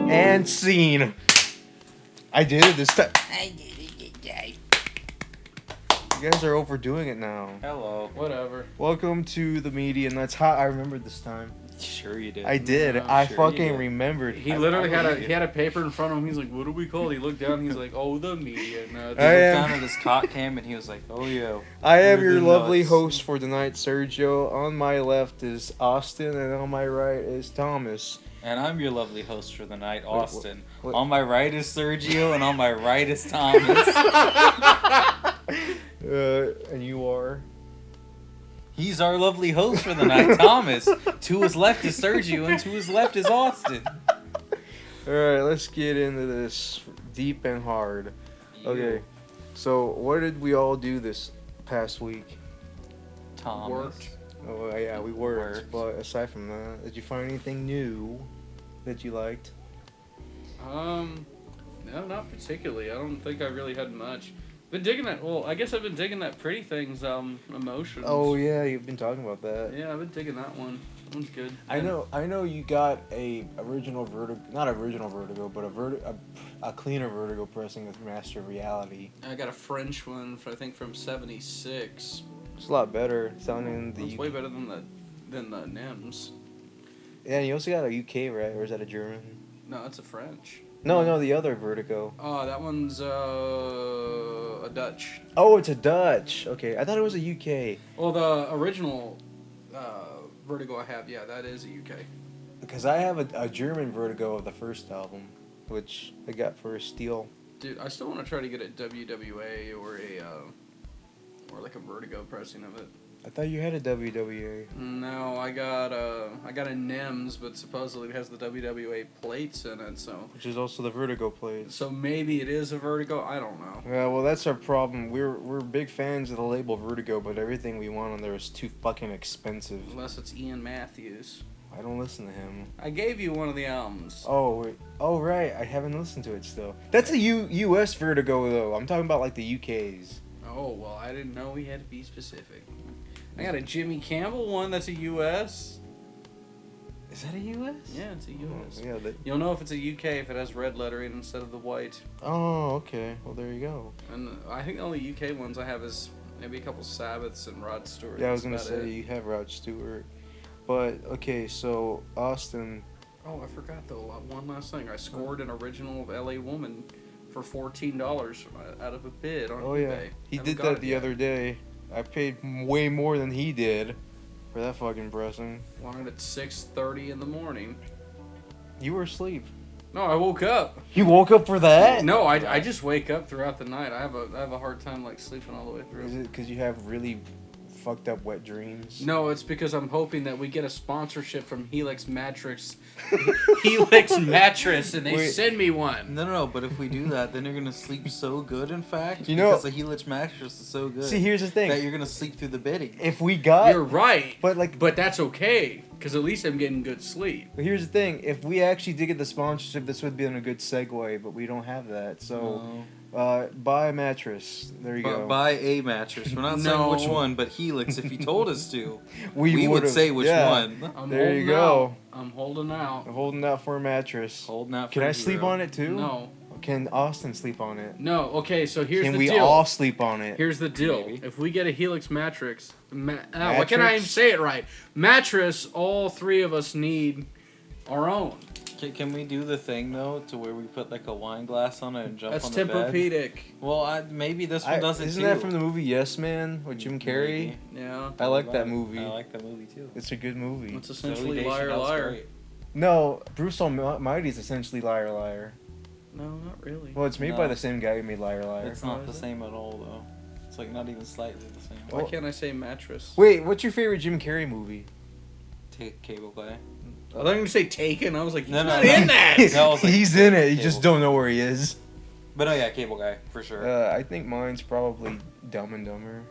And scene. I did it this time. I did it today. You guys are overdoing it now. Hello. Whatever. Welcome to the media, and that's how I remembered this time. Sure you did. I did. No, I sure fucking you did. remembered. He literally had a paper in front of him. He's like, "What do we call it?" He looked down. He's like, "Oh, the media." No, He looked I am- down at his cock cam and he was like, "Oh yeah." I am We're your the lovely nuts. host for tonight, Sergio. On my left is Austin, and on my right is Thomas. And I'm your lovely host for the night, Austin. what- On my right is Sergio, and on my right is Thomas. And you are? He's our lovely host for the night, Thomas. To his left is Sergio, and to his left is Austin. Alright, let's get into this deep and hard. Okay, so what did we all do this past week? Thomas. Worked. Oh, yeah, we worked. Worked. But aside from that, did you find anything new that you liked? No, not particularly. I don't think I really had much. Been digging that. Well, I guess I've been digging that Pretty Things. Emotions. Oh, yeah, you've been talking about that. Yeah, I've been digging that one. That one's good. I know you got a original Vertigo, not original Vertigo, but a cleaner Vertigo pressing with Master Reality. I got a French one, I think from '76. It's a lot better sounding It's the. way better than the NEMS. Yeah, and you also got a UK, right? Or is that a German? No, it's a French. No, the other Vertigo. Oh, that one's a Dutch. Oh, it's a Dutch. Okay, I thought it was a UK. Well, the original Vertigo I have, yeah, that is a UK. Because I have a German Vertigo of the first album, which I got for a steal. Dude, I still want to try to get a WWA or like a Vertigo pressing of it. I thought you had a WWA. No, I got a NEMS, but supposedly it has the WWA plates in it, so Which is also the Vertigo plates. maybe it is a Vertigo. I don't know. Yeah, well, that's our problem. We're big fans of the label Vertigo, but everything we want on there is too fucking expensive. Unless it's Ian Matthews. I don't listen to him. I gave you one of the albums. Oh, wait. Oh, right. I haven't listened to it still. That's a US Vertigo, though. I'm talking about, like, the UK's. Oh, well, I didn't know we had to be specific. I got a Jimmy Campbell one that's a US. Is that a US? Yeah, it's a US. Yeah. You'll know if it's a UK if it has red lettering instead of the white. Oh, okay. Well, there you go. And I think the only UK ones I have is maybe a couple Sabbaths and Rod Stewart. Yeah, I was That's going to about say it. you have Rod Stewart. But, okay, so, Austin. Oh, I forgot though. One last thing. I scored an original of LA Woman for $14 out of a bid on Oh, eBay. yeah. He Haven't did got that it the yet. other day. I paid way more than he did for that fucking pressing. Wanted at 6:30 in the morning. You were asleep. No, I woke up. You woke up for that? No, I just wake up throughout the night. I have a hard time like sleeping all the way through. Is it because you have really fucked up wet dreams? No, it's because I'm hoping that we get a sponsorship from HELIX Mattress. HELIX Mattress, and they Wait. send me one. No, but if we do that, then you're gonna sleep so good. In fact, You know- because the HELIX mattress is so good. See, here's the that thing. you're gonna sleep through the bidding. If we got... You're right, But that's okay because at least I'm getting good sleep. But here's the thing. If we actually did get the sponsorship, this would be a good segue, but we don't have that. So, buy a mattress. There you go. Buy a mattress. We're not No. saying which one, but HELIX. If you told us to, we we would would've- say which yeah. one. I'm There you holding go. out. I'm holding out. I'm holding out for a mattress. Holding out. Can for I a sleep hero. on it too? No, Can Austin sleep on it? no. Okay, so here's Can the we deal. all sleep on it? Here's the deal. Maybe. If we get a HELIX mattress, why can't I even Mattress? say it right? Mattress. All three of us need our own. Can we do the thing though, to where we put like a wine glass on it and jump That's on the bed? Tempur-Pedic. Well, maybe this one does it Isn't too. that from the movie Yes Man with Jim Carrey? Maybe. Yeah. I like that movie. I like that movie too. It's a good movie. It's Zooey essentially Deschanel's liar, liar. great. No, Bruce Almighty is essentially Liar Liar. No, not really. Well, it's made No. by the same guy who made Liar Liar. It's not the same at all though. It's like not even slightly the same. Why can't I say mattress? Wait, what's your favorite Jim Carrey movie? Take Cable Guy. I thought you were gonna say Taken. I was like, he's No, no, not no. in that. No, I was like, He's in it. You Cable just Guy. don't know where he is. But oh yeah, Cable Guy for sure. I think mine's probably Dumb and Dumber.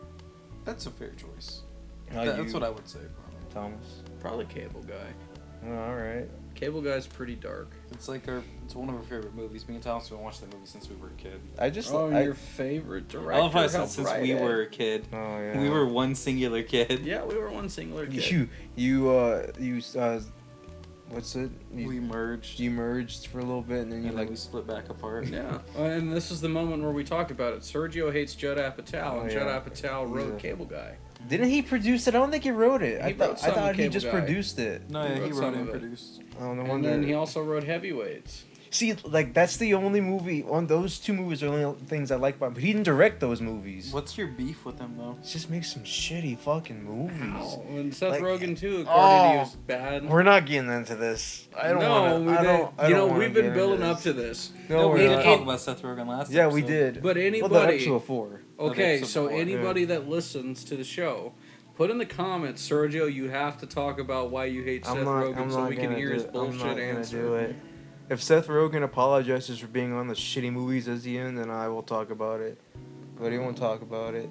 That's a fair choice. How That's you, what I would say. Probably. Thomas. Probably Cable Guy. Oh, all right. Cable Guy's pretty dark. It's like it's one of our favorite movies. Me and Thomas have been watching that movie since we were a kid. I just. Oh, I, your favorite director. I love how I How said since bright, we eh? were a kid. Oh yeah. We were one singular kid. Yeah, we were one singular kid. what's it? We merged. You merged for a little bit, and then you And like. then we split back apart. Yeah, and this is the moment where we talk about it. Sergio hates Judd Apatow, and Oh, Judd yeah. Apatow wrote Cable Guy. Didn't he produce it? I don't think he wrote it. He wrote some I thought he Cable just Guy. produced it. No, yeah, He he wrote wrote some and of it. produced. Oh, no And wonder. then he also wrote Heavyweights. See, like that's the only movie. On those two movies are the only things I like about him. But he didn't direct those movies. What's your beef with him though? Just make some shitty fucking movies. How? And Seth Like- Rogen too, according to you, was bad. We're not getting into this. I don't no, want to. I don't. I you don't know, wanna we've been get building into up to this. No, we we're did not. talk about Seth Rogen last Yeah, episode. we did. But Well, the anybody, episode 4. okay, episode so 4, anybody that listens to the show, put in the comments, Sergio, you have to talk about why you hate Seth Rogen so we can hear his bullshit answer. Do it. If Seth Rogen apologizes for being on the shitty movies as the end, then I will talk about it. But he won't talk about it.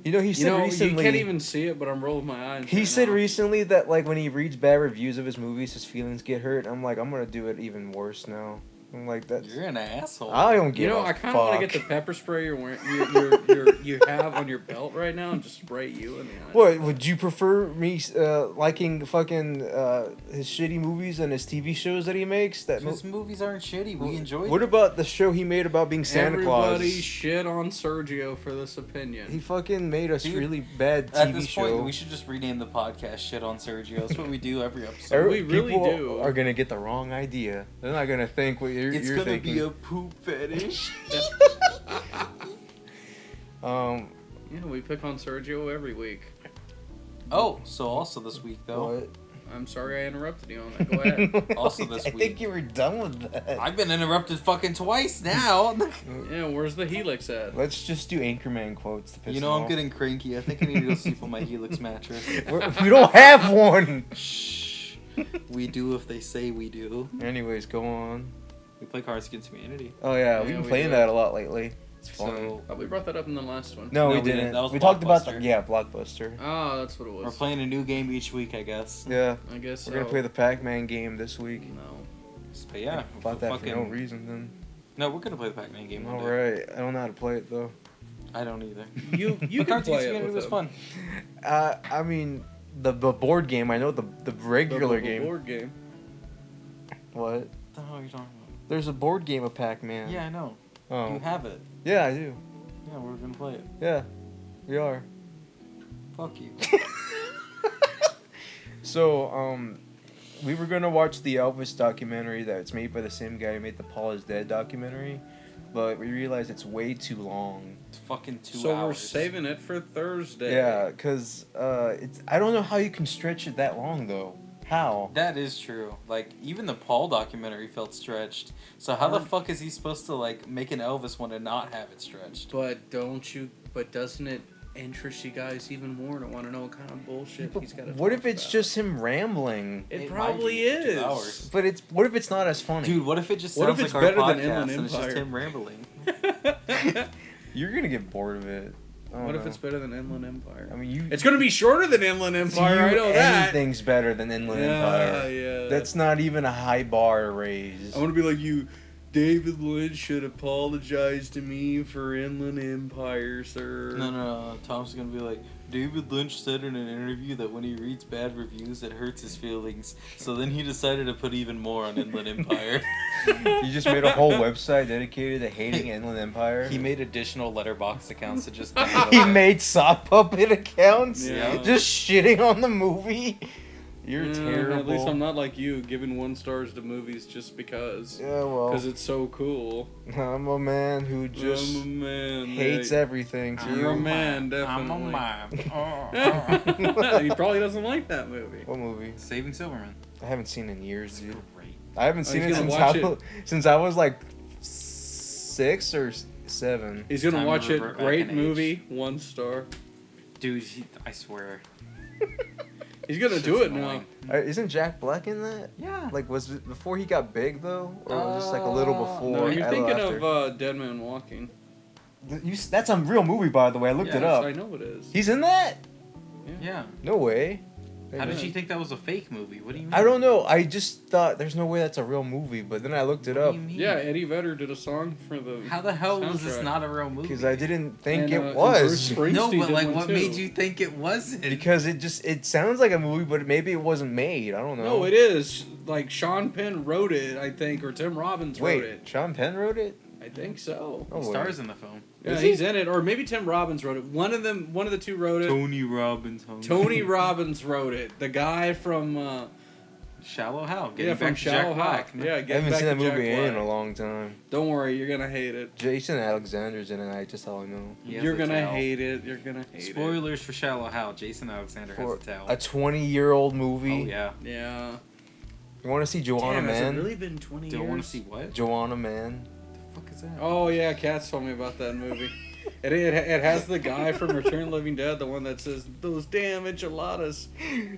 You know, he said recently. You can't even see it, but I'm rolling my eyes. He right said now. recently that like when he reads bad reviews of his movies, his feelings get hurt. I'm like, I'm gonna do it even worse now. I'm like, that's. You're an asshole. I don't give You know, a I kind of want to fuck. get the pepper spray you have on your belt right now and just spray you in the eye. What would you prefer me liking fucking his shitty movies and his TV shows that he makes? His movies aren't shitty. We enjoy What them. about the show he made about being Santa Everybody Claus? shit on Sergio for this opinion. He fucking made a Dude, really bad TV At this show. point, we should just rename the podcast "Shit on Sergio." That's what we do every episode. We really people do. are gonna get the wrong idea. They're not gonna think what you're It's you're gonna thinking. be a poop fetish. Yeah, we pick on Sergio every week. Oh, so also this week though, What? I'm sorry I interrupted you on that. Go ahead. Also this I week. think you were done with that. I've been interrupted fucking twice now. Yeah, where's the Helix at? Let's just do Anchorman quotes to piss You know him I'm getting cranky. I think I need to go sleep on my Helix mattress. We don't have one. Shh. We do if they say we do. Anyways, go on. We play Cards Against Humanity. Oh yeah, Yeah, we've been we playing do. that a lot lately. It's fun. So Oh, we brought that up in the last one. no, No, we we didn't. didn't. That was We talked about Blockbuster. Blockbuster. Oh, that's what it we're was. playing a new game each week, I guess. Yeah, I guess we're gonna play the Pac-Man game this week. No. But yeah, Bought that fucking. for no reason then. No, we're gonna play the Pac-Man game. one All day. right, I don't know how to play it though. I don't either. You But can Cards play Against it Humanity with was them. fun. I mean, the board game. I know the regular game. Board game. What? What the hell are you talking about? There's a board game of Pac-Man. Yeah, I know. Oh. You have it. Yeah, I do. Yeah, we're gonna play it. Yeah, we are. Fuck you. So, we were gonna watch the Elvis documentary that's made by the same guy who made the Paul is Dead documentary, but we realized it's way too long. It's fucking 2 So hours. we're saving it for Thursday. Yeah, cause it's I don't know how you can stretch it that long though. How? That is true. Like, even the Paul documentary felt stretched. So how the fuck is he supposed to, like, make an Elvis one and not have it stretched? But doesn't it interest you guys even more to want to know what kind of bullshit he's got to What if it's just him rambling? It It probably might be 2 is. hours. But what if it's not as funny? Dude, what if it just What sounds if it's like our better than podcast Inland and it's just Empire? him rambling? You're gonna get bored of it. I don't What if know. it's better than Inland Empire? I mean, It's going to be shorter than Inland Empire, I know that. Anything's better than Inland Yeah, Empire. yeah. That's not even a high bar to raise. I want to be like you. David Lynch should apologize to me for Inland Empire, sir. No. Tom's gonna be like, David Lynch said in an interview that when he reads bad reviews, it hurts his feelings. So then he decided to put even more on Inland Empire. You just made a whole website dedicated to hating Inland Empire. He made additional letterbox accounts to just. He made sock puppet accounts, Yeah. just shitting on the movie. You're Yeah, terrible. At least I'm not like you, giving 1 stars to movies just because. Yeah, well, Because it's so cool. I'm a man who just I'm a man. hates yeah. everything. To You're a you. man, definitely. He probably doesn't like that movie. What movie? Saving Silverman. I haven't seen in years, dude. Great. I haven't seen he's it gonna since watch since I was like 6 or 7. He's gonna Time to watch it. revert back Great in movie, 1 star. Dude, I swear. He's gonna Shit's do it annoying. Isn't Jack Black in that? Yeah. Like, was it before he got big though, or was this like a little before? No, you're a little thinking after? of Dead Man Walking. That's a real movie, by the way. I looked it Yes, up. I know it is. He's in that? Yeah. No way. How did you think that was a fake movie? What do you mean? I don't know. I just thought there's no way that's a real movie, but then I looked it What up do you mean? Yeah, Eddie Vedder did a song for the. How the hell was this soundtrack. not a real movie? because I didn't think And, it and was. Bruce No, Springsteen but did like, one what too. made you think it wasn't? Because it sounds like a movie, but maybe it wasn't made. I don't know. No, it is. Like Sean Penn wrote it, I think, or Tim Robbins wrote Wait, it. Sean Penn wrote it? I think so. Oh, He stars in the film. Yeah, Is he's he? in it, or maybe Tim Robbins wrote it. One of the two wrote it. Tony Robbins. Tony Robbins wrote it. The guy from Shallow Hal. Getting yeah, from back to Shallow Jack Black. Hawk. Yeah, I get haven't back seen that to Jack movie Black. in a long time. Don't worry, you're gonna hate it. Jason Alexander's in it. That's all I know. He has You're a gonna tail. hate it. You're gonna hate Spoilers for Shallow Hal. Jason Alexander has For a tail. a 20-year-old movie. Oh yeah. it. Yeah. You want to see Joanna Damn, has it Man? really been 20 Do years? I want to see what? Joanna Man. The fuck is that? Oh yeah, Kat's told me about that movie. It has the guy from Return of the Living Dead, the one that says those damn enchiladas.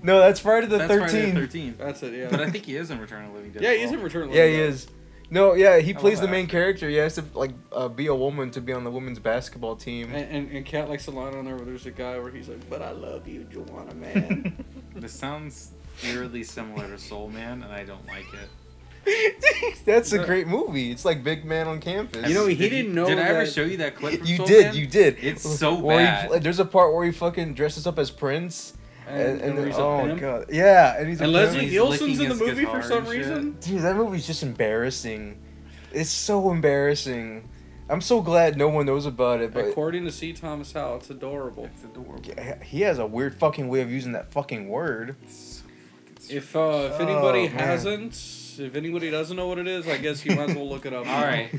No, that's Friday the That's Friday 13th. the 13th. That's it. Yeah. But I think he is in Return of the Living Dead. yeah, as he's well. in Return of the Yeah, Living he Dead. is. No, yeah, he I plays love the main that actor. character. He has to be a woman to be on the women's basketball team. And Kat likes a line on there where there's a guy where he's like, "But I love you, Joanna Man." This sounds eerily similar to Soul Man, and I don't like it. That's a great movie. It's like Big Man on Campus. You know, he Did didn't know Did I ever that- show you that clip from You Soul did, Man? you did. It's so Where he bad. there's a part where he fucking dresses up as Prince. and then- he's a oh pimp. god, yeah, and he's a And pimp. Leslie He's Nielsen's licking in the his movie for guitar some and shit. reason. Dude, that movie's just embarrassing. It's so embarrassing. I'm so glad no one knows about it, but According to C. Thomas Howell, it's adorable. It's adorable. he has a weird fucking way of using that fucking word. It's so fucking If anybody man. hasn't, if anybody doesn't know what it is, I guess you might as well look it up. All right,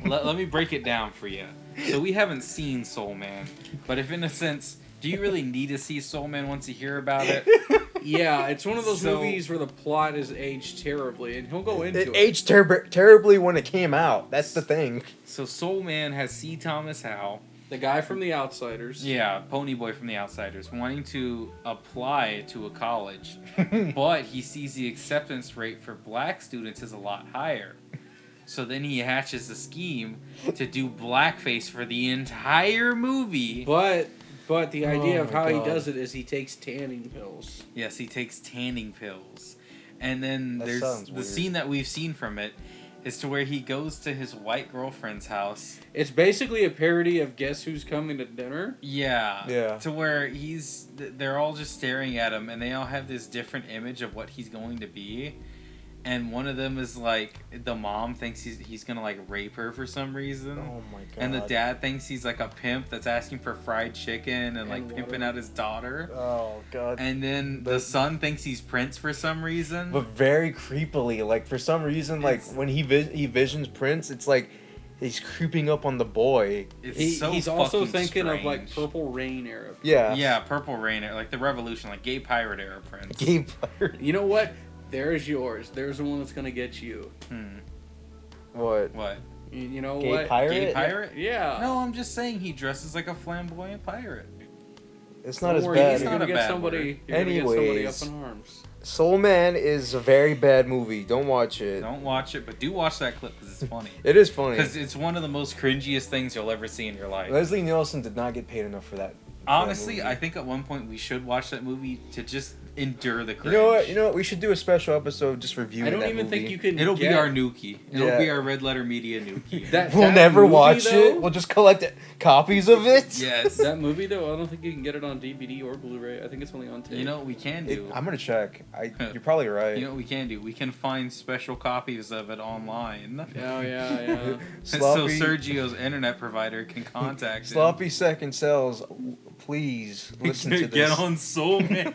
let me break it down for you. So we haven't seen Soul Man, but if in a sense, do you really need to see Soul Man once you hear about it? Yeah, it's one of those So- movies where the plot is aged terribly, and he'll go into It it. aged terribly when it came out. That's the thing. So Soul Man has C. Thomas Howell, The guy from The Outsiders. yeah, Pony Boy from The Outsiders, wanting to apply to a college, but he sees the acceptance rate for black students is a lot higher. So then he hatches a scheme to do blackface for the entire movie. But the idea Oh of my how he God. does it is he takes tanning pills. Yes, he takes tanning pills. And then That there's sounds the weird. scene that we've seen from it is to where he goes to his white girlfriend's house. It's basically a parody of Guess Who's Coming to Dinner. Yeah. Yeah. To where they're all just staring at him and they all have this different image of what he's going to be. And one of them is like, the mom thinks he's gonna like rape her for some reason. Oh my god. And the dad thinks he's like a pimp that's asking for fried chicken and like And pimping water. out his daughter. Oh god. And then the son thinks he's Prince for some reason. But very creepily, like for some reason, like It's- when he visions Prince, it's like he's creeping up on the boy. It's He's also fucking thinking of like strange. Purple Rain era. Yeah. Yeah, Purple Rain, like the Revolution, like gay pirate era Prince. Gay pirate. You know what? There's yours. There's the one that's gonna get you. What? What? You know Gay what? pirate? Gay pirate? Yeah. No, I'm just saying he dresses like a flamboyant pirate. It's not Don't as worry, bad. It's You're not gonna a get bad somebody. word. You're gonna get somebody up Anyways. in arms. Soul Man is a very bad movie. Don't watch it. Don't watch it, but do watch that clip because it's funny. It is funny. Because it's one of the most cringiest things you'll ever see in your life. Leslie Nielsen did not get paid enough for that. Honestly, movie. I think at one point we should watch that movie to just endure the You cringe. know what? You know what? We should do a special episode just reviewing I don't that even movie. think you can. It'll be get our Nuki. It'll Yeah. be our Red Letter Media Nuki. We'll that never movie, watch though, it. We'll just collect copies of it. Yes. That movie though, I don't think you can get it on DVD or Blu-ray. I think it's only on tape. You know what we can do? I'm gonna check. You're probably right. You know what we can do? We can find special copies of it online. Oh yeah. Sloppy, So Sergio's internet provider can contact sloppy second cells. Please him. listen to Get this. on Soul Man.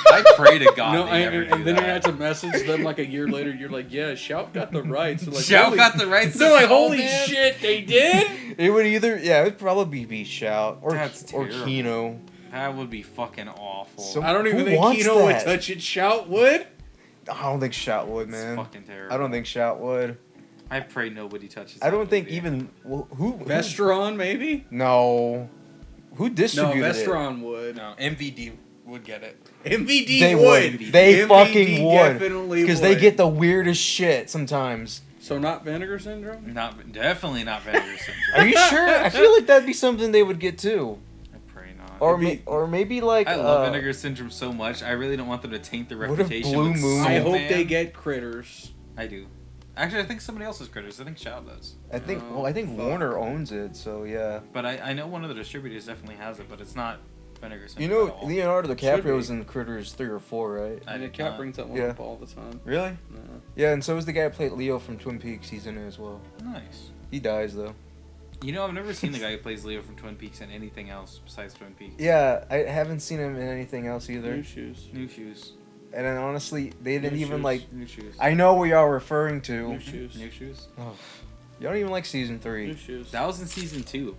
I pray to God No, they never do and then you that. have to message them like a year later. You're like, yeah, Shout got the rights. They're like, Shout holy- got the rights. They're to like, Soul holy Man? shit, they did. It would it would probably be Shout or That's terrible. Kino. That would be fucking awful. So- I don't even Who think wants Kino would that? touch it. Shout would. I don't think Shout would, It's man. fucking terrible. I don't think Shout would. I pray nobody touches. I that don't think movie. even who. Vestron maybe. No. Who No, distributed it? Vestron would. No, MVD would get it. MVD They would. would. They MVD fucking would. definitely Because they would. get the weirdest shit sometimes. So not Vinegar Syndrome. Definitely not Vinegar Syndrome. Are you sure? I feel like that'd be something they would get too. I pray not. or maybe like I love Vinegar Syndrome so much. I really don't want them to taint the What if reputation. Blue with Moon- Soul I hope Man. they get Critters. I do. Actually, I think somebody else's Critters. I think Shaw does. I think fuck. Warner owns it, so yeah. But I know one of the distributors definitely has it, but it's not Vinegar You Syndrome know, at all. Leonardo Should DiCaprio's be. in Critters 3 or 4, right? I And the did cat not. brings that one Yeah. up all the time. Really? No. Yeah, and so is the guy who played Leo from Twin Peaks. He's in it as well. Nice. He dies though. You know, I've never seen the guy who plays Leo from Twin Peaks in anything else besides Twin Peaks. Yeah, I haven't seen him in anything else either. New shoes. New shoes. And then honestly, they didn't New even shoes. like. New shoes. I know what y'all are referring to. New shoes. New shoes. Oh, you don't even like season New 3. shoes. That was in season 2.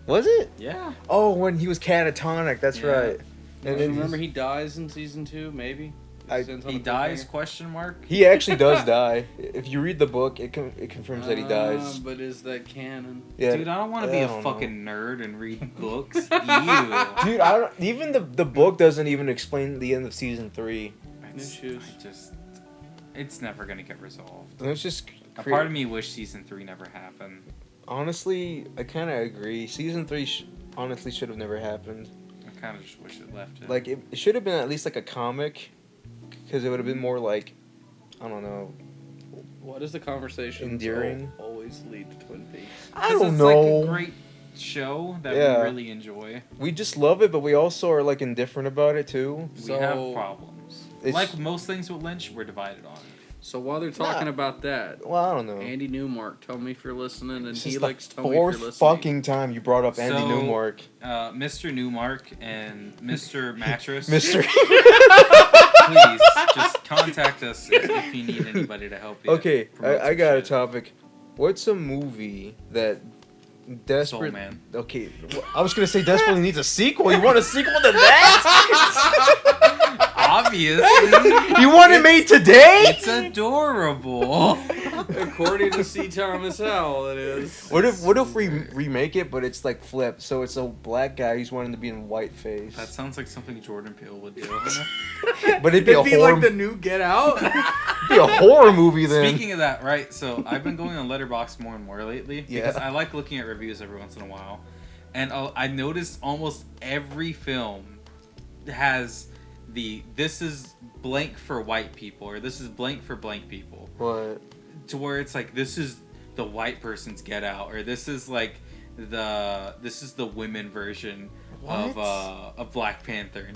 Was it? Yeah. Oh, when he was catatonic. That's Yeah. right. And then Remember he dies in season 2, maybe? I- Ends on He a dies? cliffhanger. Question mark. he actually does die. If you read the book, it confirms that he dies. But is that canon? Yeah. Dude, I don't want to be I a don't fucking nerd and read books. Ew. Dude, I don't, even the book doesn't even explain the end of season 3. New shoes. It's never gonna get resolved. And it's just A part of me wish season 3 never happened. honestly, I kind of agree. Season 3 honestly should have never happened. I kind of just wish it left it. Like it should have been at least like a comic, because it would have been more like, I don't know. What is the conversation? Endearing? Always lead to Twin Peaks. I 'Cause don't it's know. like a great show that Yeah. we really enjoy. We just love it, but we also are like indifferent about it too. We have So- problems. It's- Like most things with Lynch, we're divided on it. So while they're talking Nah. about that, Well, I don't know. Andy Newmark, tell me if you're listening, and This is Helix, the tell me if you're 4th listening. fucking time you brought up Andy So- Newmark. Mr. Newmark and Mr. Mattress. Mr. Please, just contact us if you need anybody to help you. Okay, promote I some got a shit. topic. What's a movie that Soul desperate? Man. Okay, I was gonna say desperately needs a sequel. You want a sequel to that? Obviously. You want it made today? It's adorable. According to C. Thomas Howell, it is. What if we remake it, but it's like flipped? So it's a black guy who's wanting to be in whiteface. That sounds like something Jordan Peele would do. But it'd be a horror. like the new Get Out. It'd be a horror movie then. Speaking of that, right? So I've been going on Letterboxd more and more lately because Yeah. I like looking at reviews every once in a while, and I noticed almost every film has this is blank for white people or this is blank for blank people. What? To where it's like this is the white person's Get Out or this is like this is the women version of Black Panther,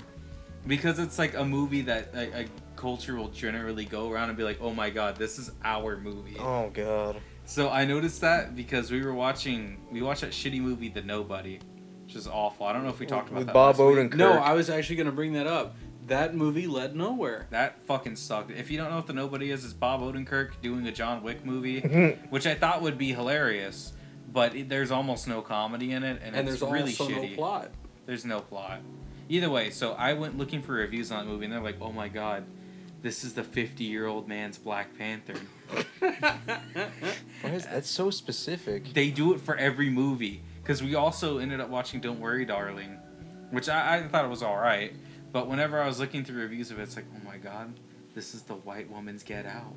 because it's like a movie that a culture will generally go around and be like, oh my god, this is our movie. Oh god. So I noticed that because we watched that shitty movie The Nobody, which is awful. I don't know if we talked about With that Bob last week. Odenkirk. No, I was actually gonna bring that up. That movie led nowhere. That fucking sucked. If you don't know what The Nobody is, it's Bob Odenkirk doing a John Wick movie, which I thought would be hilarious, but there's almost no comedy in it, and it's there's really also shitty. no plot. There's no plot. Either way, so I went looking for reviews on that movie, and they're like, oh my god, this is the 50-year-old man's Black Panther. That's so specific. They do it for every movie. Because we also ended up watching Don't Worry, Darling, which I thought it was alright. But whenever I was looking through reviews of it, it's like, oh my god, this is the white woman's Get Out.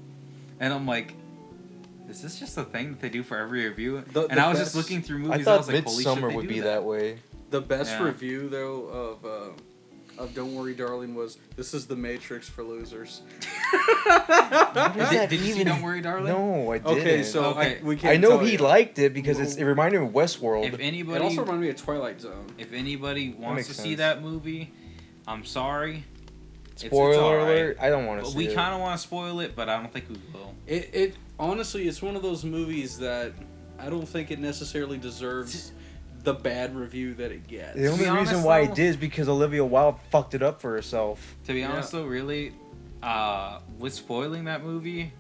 And I'm like, is this just a thing that they do for every review? And I was just looking through movies, I and I thought was like, holy shit, Midsommar they would do be that. that way. The best Yeah. review though of Don't Worry, Darling was, "This is the Matrix for losers." What is that Did you see even? Don't Worry, Darling? No, I didn't. Okay, so Okay. we can't. I know tell he you. liked it because it reminded me of Westworld. If It anybody, also reminded me of Twilight Zone. if anybody wants makes to see sense. that movie, I'm sorry. Spoiler it's alright. alert! I don't want to But see we it. kind of want to spoil it, but I don't think we will. It honestly, it's one of those movies that I don't think it necessarily deserves the bad review that it gets. The only be honest, reason why though- it did is because Olivia Wilde fucked it up for herself. To be Yeah. honest, though, really, with spoiling that movie,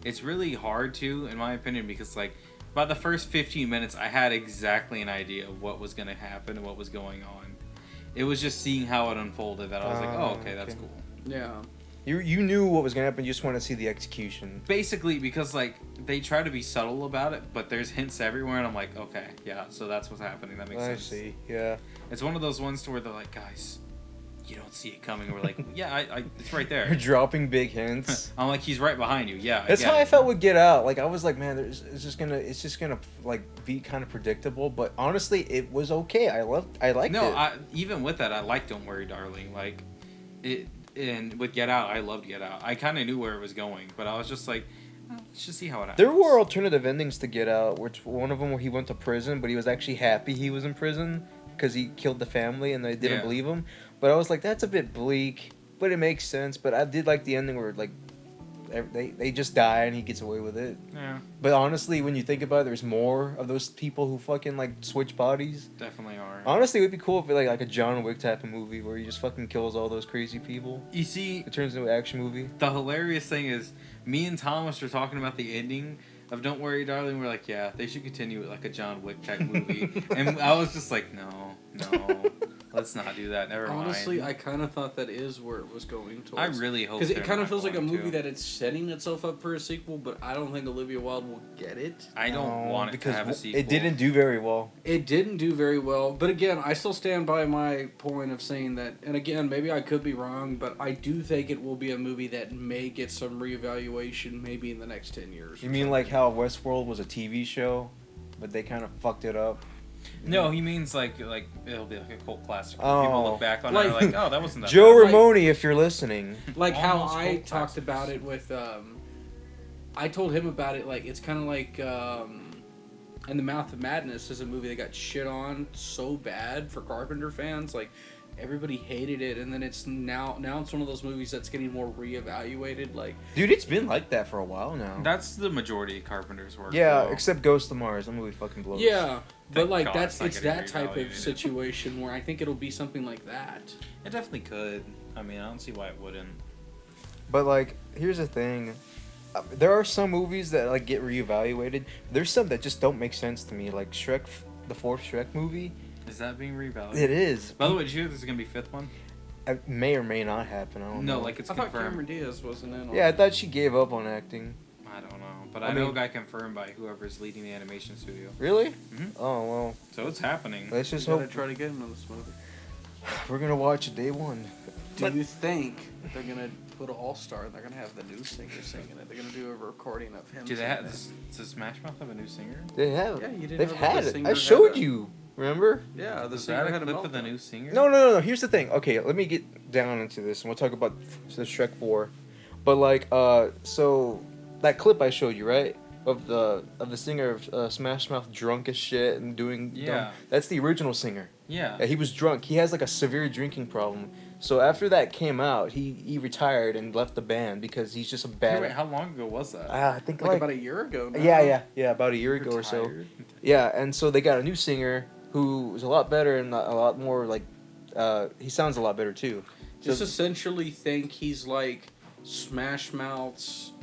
it's really hard to, in my opinion, because like by the first 15 minutes, I had exactly an idea of what was going to happen and what was going on. It was just seeing how it unfolded that I was like, oh, okay, that's okay. cool. Yeah. You knew what was gonna happen. You just want to see the execution. Basically, because like they try to be subtle about it, but there's hints everywhere, and I'm like, okay, yeah, so that's what's happening. That makes I sense. see. Yeah. It's one of those ones to where they're like, guys, you don't see it coming. We're like, yeah, I it's right You're there. dropping big hints. I'm like, he's right behind you. Yeah, That's get how I it. felt with Get Out. Like I was like, man, it's just gonna like be kind of predictable. But honestly, it was okay. I liked No, it. even with that, I like Don't Worry, Darling. Like, it, and with Get Out, I loved Get Out. I kind of knew where it was going, but I was just like, let's just see how it happens. There were alternative endings to Get Out. Which one of them where he went to prison, but he was actually happy he was in prison because he killed the family and they didn't Yeah. believe him. But I was like, that's a bit bleak, but it makes sense. But I did like the ending where like they just die and he gets away with it. Yeah, But honestly, when you think about it, there's more of those people who fucking like switch bodies. definitely are. Honestly, it would be cool if it like a John Wick type of movie where he just fucking kills all those crazy people. You see, It turns into an action movie. the hilarious thing is, me and Thomas were talking about the ending of Don't Worry, Darling. We're like, yeah, they should continue it like a John Wick type movie. And I was just like, no, let's not do that. Never Honestly, mind. I kind of thought that is where it was going towards. I really hope Because it they're kind of not feels like a going movie to. that it's setting itself up for a sequel, but I don't think Olivia Wilde will get it. I don't No, want it to because have a sequel. it didn't do very well. It didn't do very well, but again, I still stand by my point of saying that, and again, maybe I could be wrong, but I do think it will be a movie that may get some reevaluation maybe in the next 10 years. You mean like how Westworld was a TV show, but they kind of fucked it up? No, he means like it'll be like a cult classic. Oh. People look back on it and are like, oh, that wasn't that Joe bad. Ramone, if you're listening. Like how Almost I cult talked classics. about it with, I told him about it, like, it's kind of like, In the Mouth of Madness is a movie that got shit on so bad for Carpenter fans, like, everybody hated it, and then it's now it's one of those movies that's getting more reevaluated, like, Dude, it's been like that for a while now. That's the majority of Carpenter's work. Yeah, though. except Ghost of Mars. That movie fucking blows. yeah, but Thank like God that's it's not it's getting that type of reevaluated. situation where I think it'll be something like that. It definitely could. I mean, I don't see why it wouldn't. But like, here's the thing. There are some movies that like get reevaluated. There's some that just don't make sense to me. Like Shrek, the fourth Shrek movie. Is that being reevaluated? It is. By the way, did you hear there's gonna be a fifth one? It may or may not happen. I don't know. No, like it's I thought confirmed. Cameron Diaz wasn't in on Yeah, I it. thought she gave up on acting. I don't know, but I I know mean- a guy confirmed by whoever's leading the animation studio. Really? Mhm. Oh well. So it's happening. Let's just You gotta hope try to get him in this movie. we're gonna watch it day one. Do you think they're gonna put an all-star and they're gonna have the new singer singing it? They're gonna do a recording of him. Do they singing have? it. Does Smash Mouth have a new singer? They have. Yeah, you didn't They've know that had the it. singer I had showed a- you. Remember? Yeah, the Is singer that a had a clip of the meltdown. new singer? No. Here's the thing. Okay, let me get down into this, and we'll talk about the Shrek 4. But like, so that clip I showed you, right, of the singer of Smash Mouth drunk as shit and doing Yeah. dumb, that's the original singer. Yeah. Yeah, he was drunk. He has like a severe drinking problem. So after that came out, he retired and left the band because he's just a Hey, bad. wait, how long ago was that? I think Like like about a year ago now. yeah, about a year ago or so. Retired? Yeah, and so they got a new singer who was a lot better and a lot more like, he sounds a lot better too. Just So- essentially think he's like Smash Mouth's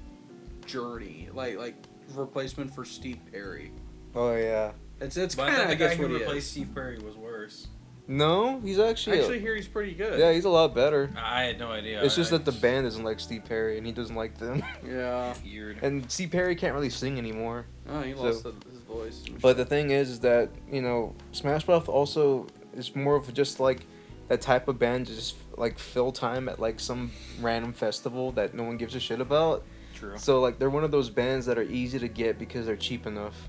Journey, like replacement for Steve Perry. Oh yeah. It's But kind of I guess what he is. Steve Perry was worse. No, he's actually. Actually, here he's pretty good. Yeah, he's a lot better. I had no idea. It's just that the band doesn't like Steve Perry and he doesn't like them. Yeah. Weird. And Steve Perry can't really sing anymore. Oh, he So- lost his voice. But the thing is that, Smash Mouth also is more of just like that type of band to just like fill time at like some random festival that no one gives a shit about. True. So like they're one of those bands that are easy to get because they're cheap enough.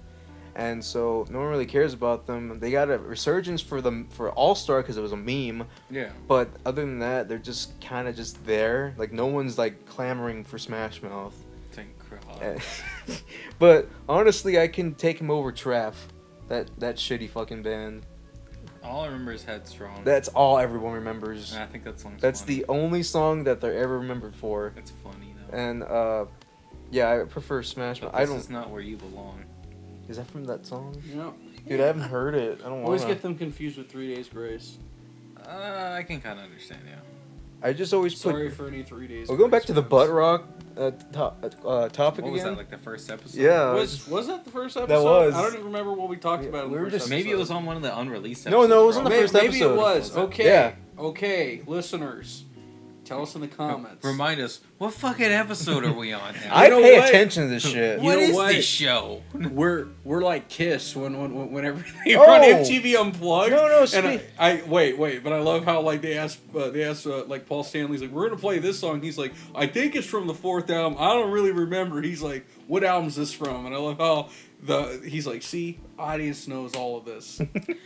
And so no one really cares about them. They got a resurgence for All Star because it was a meme. Yeah. But other than that, they're just kind of just there. Like no one's like clamoring for Smash Mouth. Thank God. Eh, but honestly, I can take him over Traff. That shitty fucking band. All I remember is Headstrong. That's all everyone remembers. And I think that song's That's funny. the only song that they're ever remembered for. It's funny though. And yeah, I prefer Smash But Mouth. this is not where you belong. Is that from that song? Yeah. Dude, I haven't heard it. I don't Always wanna. get them confused with 3 Days Grace. I can kind of understand, yeah. I just always put. Sorry for any 3 Days. We're going back Grace to the fans. butt rock topic What was again. that, like the first episode? Yeah. Was that the first episode? was. I don't even remember what we talked Yeah, about in we the were first just- Maybe it was episode. on one of the unreleased No, episodes. no, it was on the bro. first Maybe episode. it was. Okay. Yeah. Okay, listeners. Tell us in the comments. Remind us, what fucking episode are we on now? I know pay what? attention to this shit. You What know is what? this show? We're like Kiss whenever they were on MTV Unplugged. No, And I wait, but I love how like they asked like Paul Stanley's like, we're gonna play this song. He's like, I think it's from the 4th album. I don't really remember. He's like, what album's this from? And I love how he's like, see, audience knows all of this.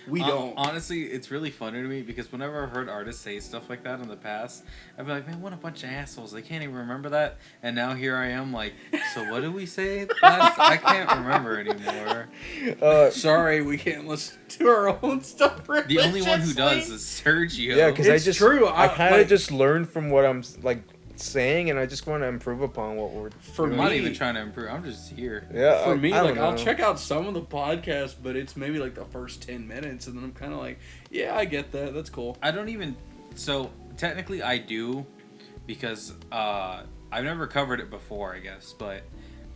We don't. Honestly, it's really funny to me because whenever I've heard artists say stuff like that in the past, I'd be like, man, what a bunch of assholes. They can't even remember that. And now here I am like, so what did we say last? I can't remember anymore. Sorry, we can't listen to our own stuff. The only one who does is Sergio. Yeah, because It's true. I kind of like, just learned from what I'm like saying, and I just want to improve upon what we're. For I'm doing. not me- even trying to improve. I'm just here. Yeah, for me, I like don't I'll know. check out some of the podcasts, but it's maybe like the first 10 minutes, and then I'm kind of like, yeah, I get that. That's cool. I don't even. So technically, I do, because I've never covered it before, I guess. But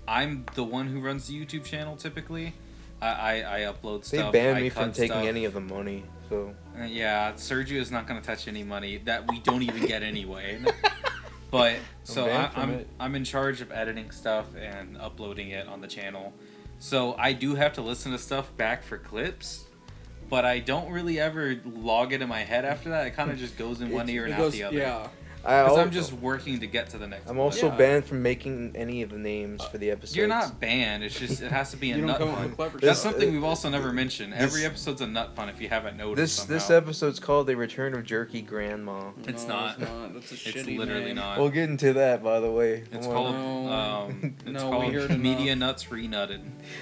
I'm the one who runs the YouTube channel typically. I upload They stuff. banned I me from cut taking stuff. any of the money, so. Yeah, Sergio is not going to touch any money that we don't even get anyway. But so banned from it. I'm in charge of editing stuff and uploading it on the channel. So I do have to listen to stuff back for clips, but I don't really ever log it in my head after that. It kind of just goes in one ear and out the other. Yeah. Because I'm just working to get to the next I'm one. also Yeah. banned from making any of the names for the episodes. You're not banned. It's just it has to be a You don't nut come up pun. with clever That's stuff. something we've also never mentioned. Every this- episode's a nut pun if you haven't noticed. This somehow. episode's called "The Return of Jerky Grandma." It's No, not. It's not. That's a It's shitty literally name. not. We'll get into that, by the way. It's Well, called No. it's No, we called heard enough. Media Nuts ReNutted.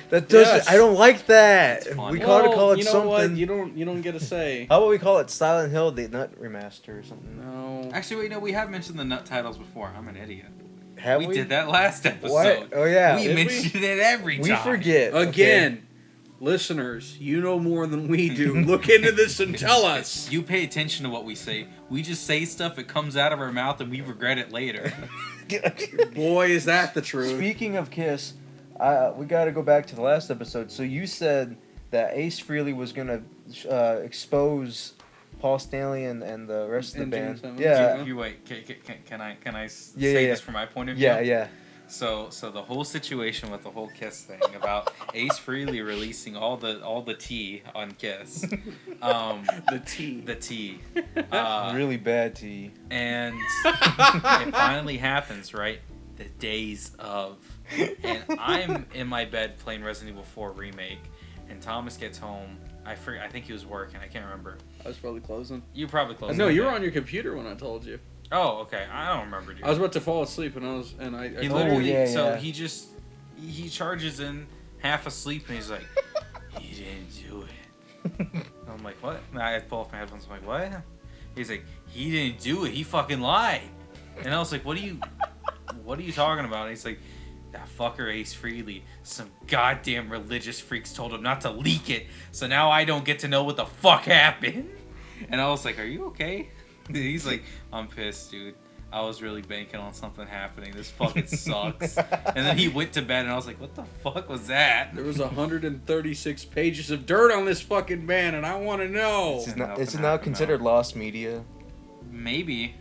that doesn't. Yes. I don't like that. It's fun. We gotta call it you know something. what? You don't get a say. How about we call it Silent Hill: The Nut Remaster or something? No. Actually, wait, no, we have mentioned the nut titles before. I'm an idiot. Have We did that last episode. What? Oh yeah. We Did we? mentioned it every time. We forget Again, listeners, you know more than we do. Look into this and tell us. You pay attention to what we say. We just say stuff, it comes out of our mouth, and we regret it later. Okay. Boy, is that the truth. Speaking of Kiss, we got to go back to the last episode. So you said that Ace Frehley was gonna expose Paul Stanley and the rest of the And band. Gene Simmons. Yeah. You wait. Can I Yeah, say yeah, this yeah. from my point of view? Yeah, yeah. So the whole situation with the whole Kiss thing about Ace Frehley releasing all the tea on Kiss, The T. the tea, Really bad tea. and it finally happens, right? The days of, and I'm in my bed playing Resident Evil 4 remake, and Thomas gets home. I think he was working. I can't remember. I was probably closing. You probably closed. No, it, you were okay. on your computer when I told you. Oh, okay. I don't remember. Dude. I was about to fall asleep, and I He Oh, literally. yeah, so yeah. he charges in half asleep, and he's like, "He didn't do it." I'm like, "What?" And I pull off my headphones. I'm like, "What?" He's like, "He didn't do it. He fucking lied." And I was like, "What are you talking about?" And he's like, "That fucker Ace Frehley. Some goddamn religious freaks told him not to leak it, so now I don't get to know what the fuck happened." And I was like, "Are you okay?" He's like, "I'm pissed, dude. I was really banking on something happening. This fucking sucks." And then he went to bed, and I was like, "What the fuck was that?" There was 136 pages of dirt on this fucking band, and I want to know. Is it And now, nothing is it now happened, considered no. lost media? Maybe.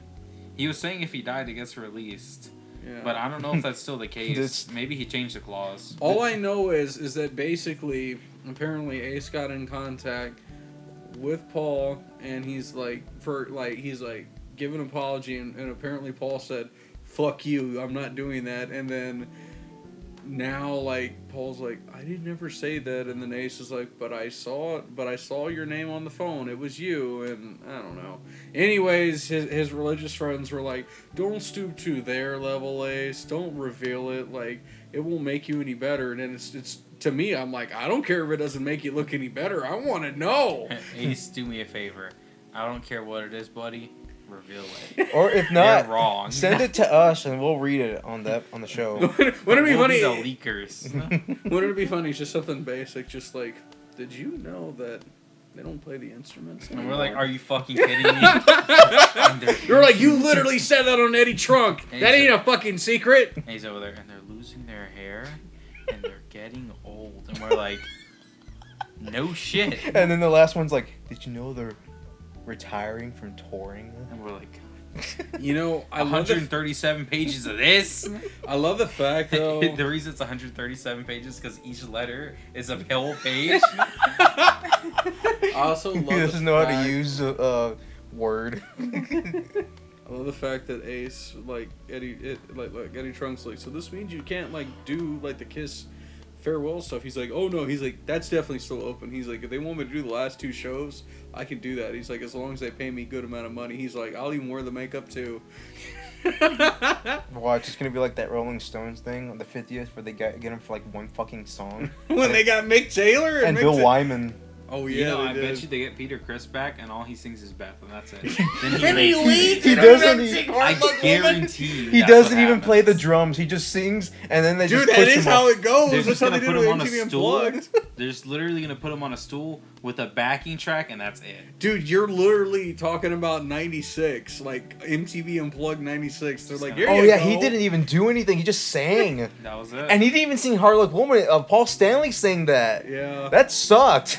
He was saying if he died, it gets released. Yeah. But I don't know if that's still the case. This- Maybe he changed the clause. All I know is that basically, apparently, Ace got in contact with Paul, and he's like give an apology, and apparently Paul said, "Fuck you, I'm not doing that." And then now, like, Paul's like, "I didn't ever say that," and then Ace is like, "But I saw your name on the phone. It was you." And I don't know. Anyways, his religious friends were like, "Don't stoop to their level, Ace. Don't reveal it. Like, it won't make you any better." And then it's to me, I'm like, I don't care if it doesn't make you look any better. I want to know. Ace, do me a favor. I don't care what it is, buddy. Reveal it. Or if not, You're wrong. send it to us and we'll read it on the show. Wouldn't it be We'll funny? be the leakers. Wouldn't it be funny? Just something basic, just like, did you know that they don't play the instruments? And we're anymore? like, "Are you fucking kidding me?" And they're- You're like, you literally said that on Eddie Trunk. And That he's ain't a fucking secret. And he's over there, and they're losing their hair, and they're getting old, and we're like, "No shit." And then the last one's like, did you know they're retiring from touring? And we're like, You know, I love the 137 pages of this. I love the fact though. The reason it's 137 pages because each letter is a whole page. I also love He the doesn't know how to fact- use Word. I love the fact that Ace, like Eddie Trunk's like, so this means you can't like do like the Kiss farewell stuff. He's like, oh no, he's like, that's definitely still open. He's like, if they want me to do the last 2 shows, I can do that. He's like, as long as they pay me a good amount of money. He's like, I'll even wear the makeup too. Watch, it's gonna be like that Rolling Stones thing on the 50th where they get him for like one fucking song. When they got Mick Taylor and Mick Bill Ta- Wyman. Oh yeah, You know, they I did. bet you they get Peter Criss back, and all he sings is Beth, and that's it. Then he leaves. He and doesn't doesn't e- sing I Hard Luck Woman. guarantee you. He that's doesn't what even play the happens. drums. He just sings, and then they Dude, just that push is him how up. it goes. They're That's just how gonna they put did it him with on a MTV stool. Unplugged. They're just literally gonna put him on a stool with a backing track, and that's it. Dude, you're literally talking about 96, like MTV Unplugged 96. They're like, here Oh you yeah, go. he didn't even do anything. He just sang. That was it. And he didn't even sing Hard Luck Woman. Paul Stanley sang that. Yeah. That sucked.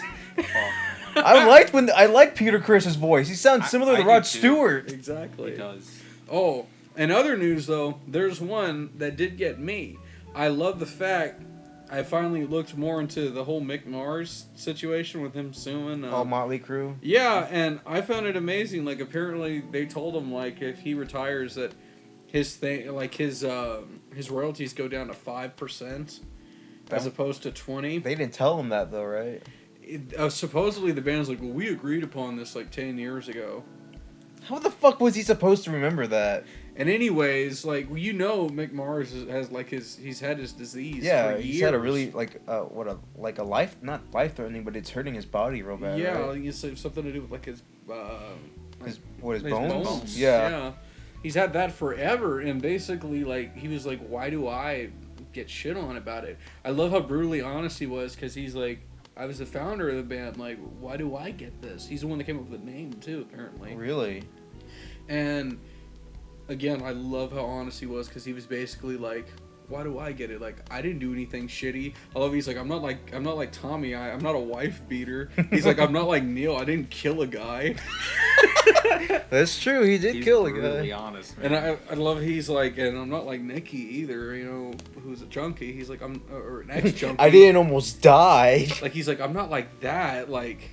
I liked Peter Criss's voice. He sounds similar I to do Rod too. Stewart. Exactly. He does. Oh, in other news though, there's one that did get me. I love the fact I finally looked more into the whole Mick Mars situation with him suing. Oh, Motley Crue. Yeah, and I found it amazing. Like apparently they told him like if he retires that his thing like his royalties go down to 5% as opposed to 20. They didn't tell him that though, right? Supposedly the band's like, well, we agreed upon this like 10 years ago. How the fuck was he supposed to remember that? And anyways, like Mick Mars has like he's had his disease. Yeah, for he's years. had a really not life threatening, but it's hurting his body real bad. Yeah, right? like, it's something to do with like his his his bones? Yeah. He's had that forever, and basically like he was like, why do I get shit on about it? I love how brutally honest he was because he's like, I was the founder of the band. Like, why do I get this? He's the one that came up with the name too, apparently. Really? And again, I love how honest he was because he was basically like, why do I get it? Like, I didn't do anything shitty. I love he's like, I'm not like Tommy. I'm not a wife beater. He's like, I'm not like Neil. I didn't kill a guy. That's true. He did He's kill a brutally guy. honest, man. And I love he's like, and I'm not like Nicky either. You know, who's a junkie. He's like, I'm or an ex junkie. I didn't almost die. Like he's like, I'm not like that. Like,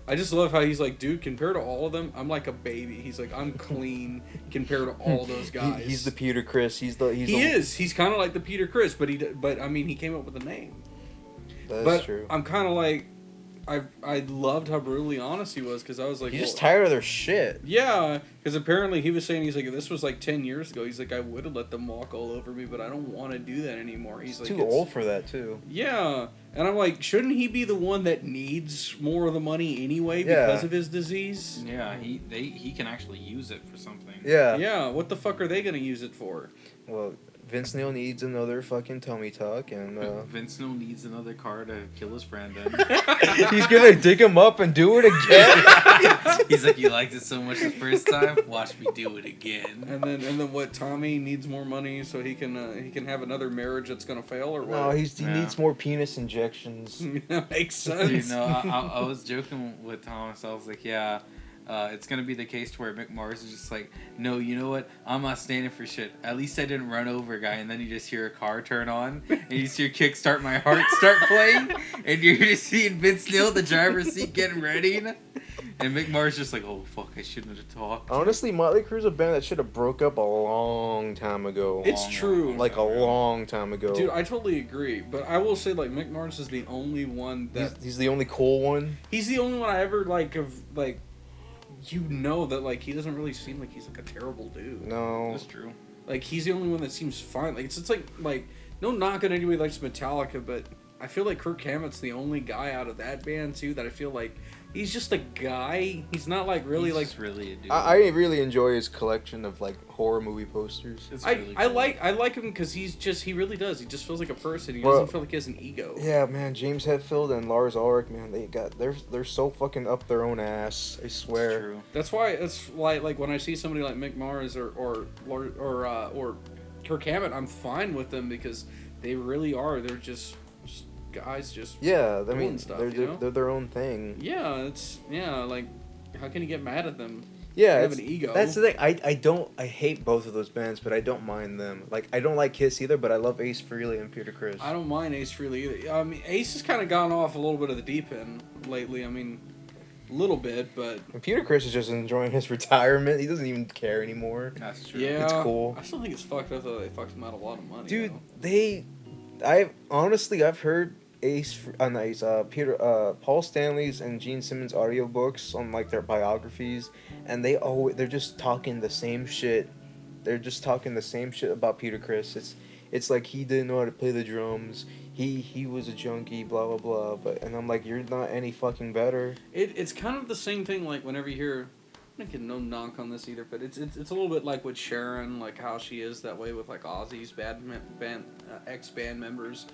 I just love how he's like, dude, compared to all of them, I'm like a baby. He's like, I'm clean compared to all those guys. He's the Peter Criss. He is. He's kind of like the Peter Criss, but I mean, he came up with a name. That's But true. I'm kind of like, I loved how brutally honest he was because I was like, He's just well, tired of their shit. yeah, because apparently he was saying he's like, if this was like 10 years ago, he's like, I would have let them walk all over me, but I don't want to do that anymore. He's He's like, too old for that too. Yeah, and I'm like, shouldn't he be the one that needs more of the money anyway Yeah. because of his disease? Yeah, he can actually use it for something. Yeah. Yeah, what the fuck are they gonna use it for? Well, Vince Neil needs another fucking tummy tuck, and Vince Neil needs another car to kill his friend in. he's gonna dig him up and do it again. He's like, you liked it so much the first time, watch me do it again. And then what? Tommy needs more money so he can have another marriage that's gonna fail or what? No, he Yeah. needs more penis injections. That makes sense. Dude, no, I was joking with Thomas. I was like, yeah, it's gonna be the case to where Mick Mars is just like, no, you know what? I'm not standing for shit. At least I didn't run over a guy. And then you just hear a car turn on, and you see your Kickstart My Heart start playing, and you're just seeing Vince Neil, the driver's seat, getting ready. And Mick Mars just like, oh fuck, I shouldn't have talked. Honestly, Motley Crue's a band that should have broke up a long time ago. It's true. Like a long time ago. Dude, I totally agree. But I will say, like, Mick Mars is the only one that he's the only cool one. he's the only one I ever like of like. You know that like he doesn't really seem like he's like a terrible dude. No. That's true. Like he's the only one that seems fine. Like it's like no knock on anybody likes Metallica, but I feel like Kirk Hammett's the only guy out of that band too that I feel like he's just a guy. He's not like really He's like. just really a dude. I really enjoy his collection of like horror movie posters. It's I really cool. I like him because he really does. He just feels like a person. He Well, doesn't feel like he has an ego. Yeah, man, James Hetfield and Lars Ulrich, man, they're so fucking up their own ass. I It's swear. true. That's why like when I see somebody like Mick Mars or Kirk Hammett, I'm fine with them because they really are. They're just guys just. Yeah, I Doing mean, stuff, they're you know? their own thing. Yeah, like how can you get mad at them? Yeah, They have it's- an ego. That's the thing. I hate both of those bands, but I don't mind them. Like, I don't like Kiss either, but I love Ace Frehley and Peter Criss. I don't mind Ace Frehley either. I mean, Ace has kind of gone off a little bit of the deep end lately. I mean, a little bit, but And Peter Criss is just enjoying his retirement. He doesn't even care anymore. That's true. yeah, It's cool. I still think it's fucked up though. They fucked him out a lot of money. Dude, though. I've heard Paul Stanley's and Gene Simmons audiobooks on like their biographies, and they're just talking the same shit. They're just talking the same shit about Peter Criss. It's like he didn't know how to play the drums. He was a junkie, blah blah blah. But and I'm like, you're not any fucking better. It's kind of the same thing. Like whenever you hear, I'm not getting no knock on this either, but it's a little bit like with Sharron, like how she is that way with like Ozzy's ex-band members,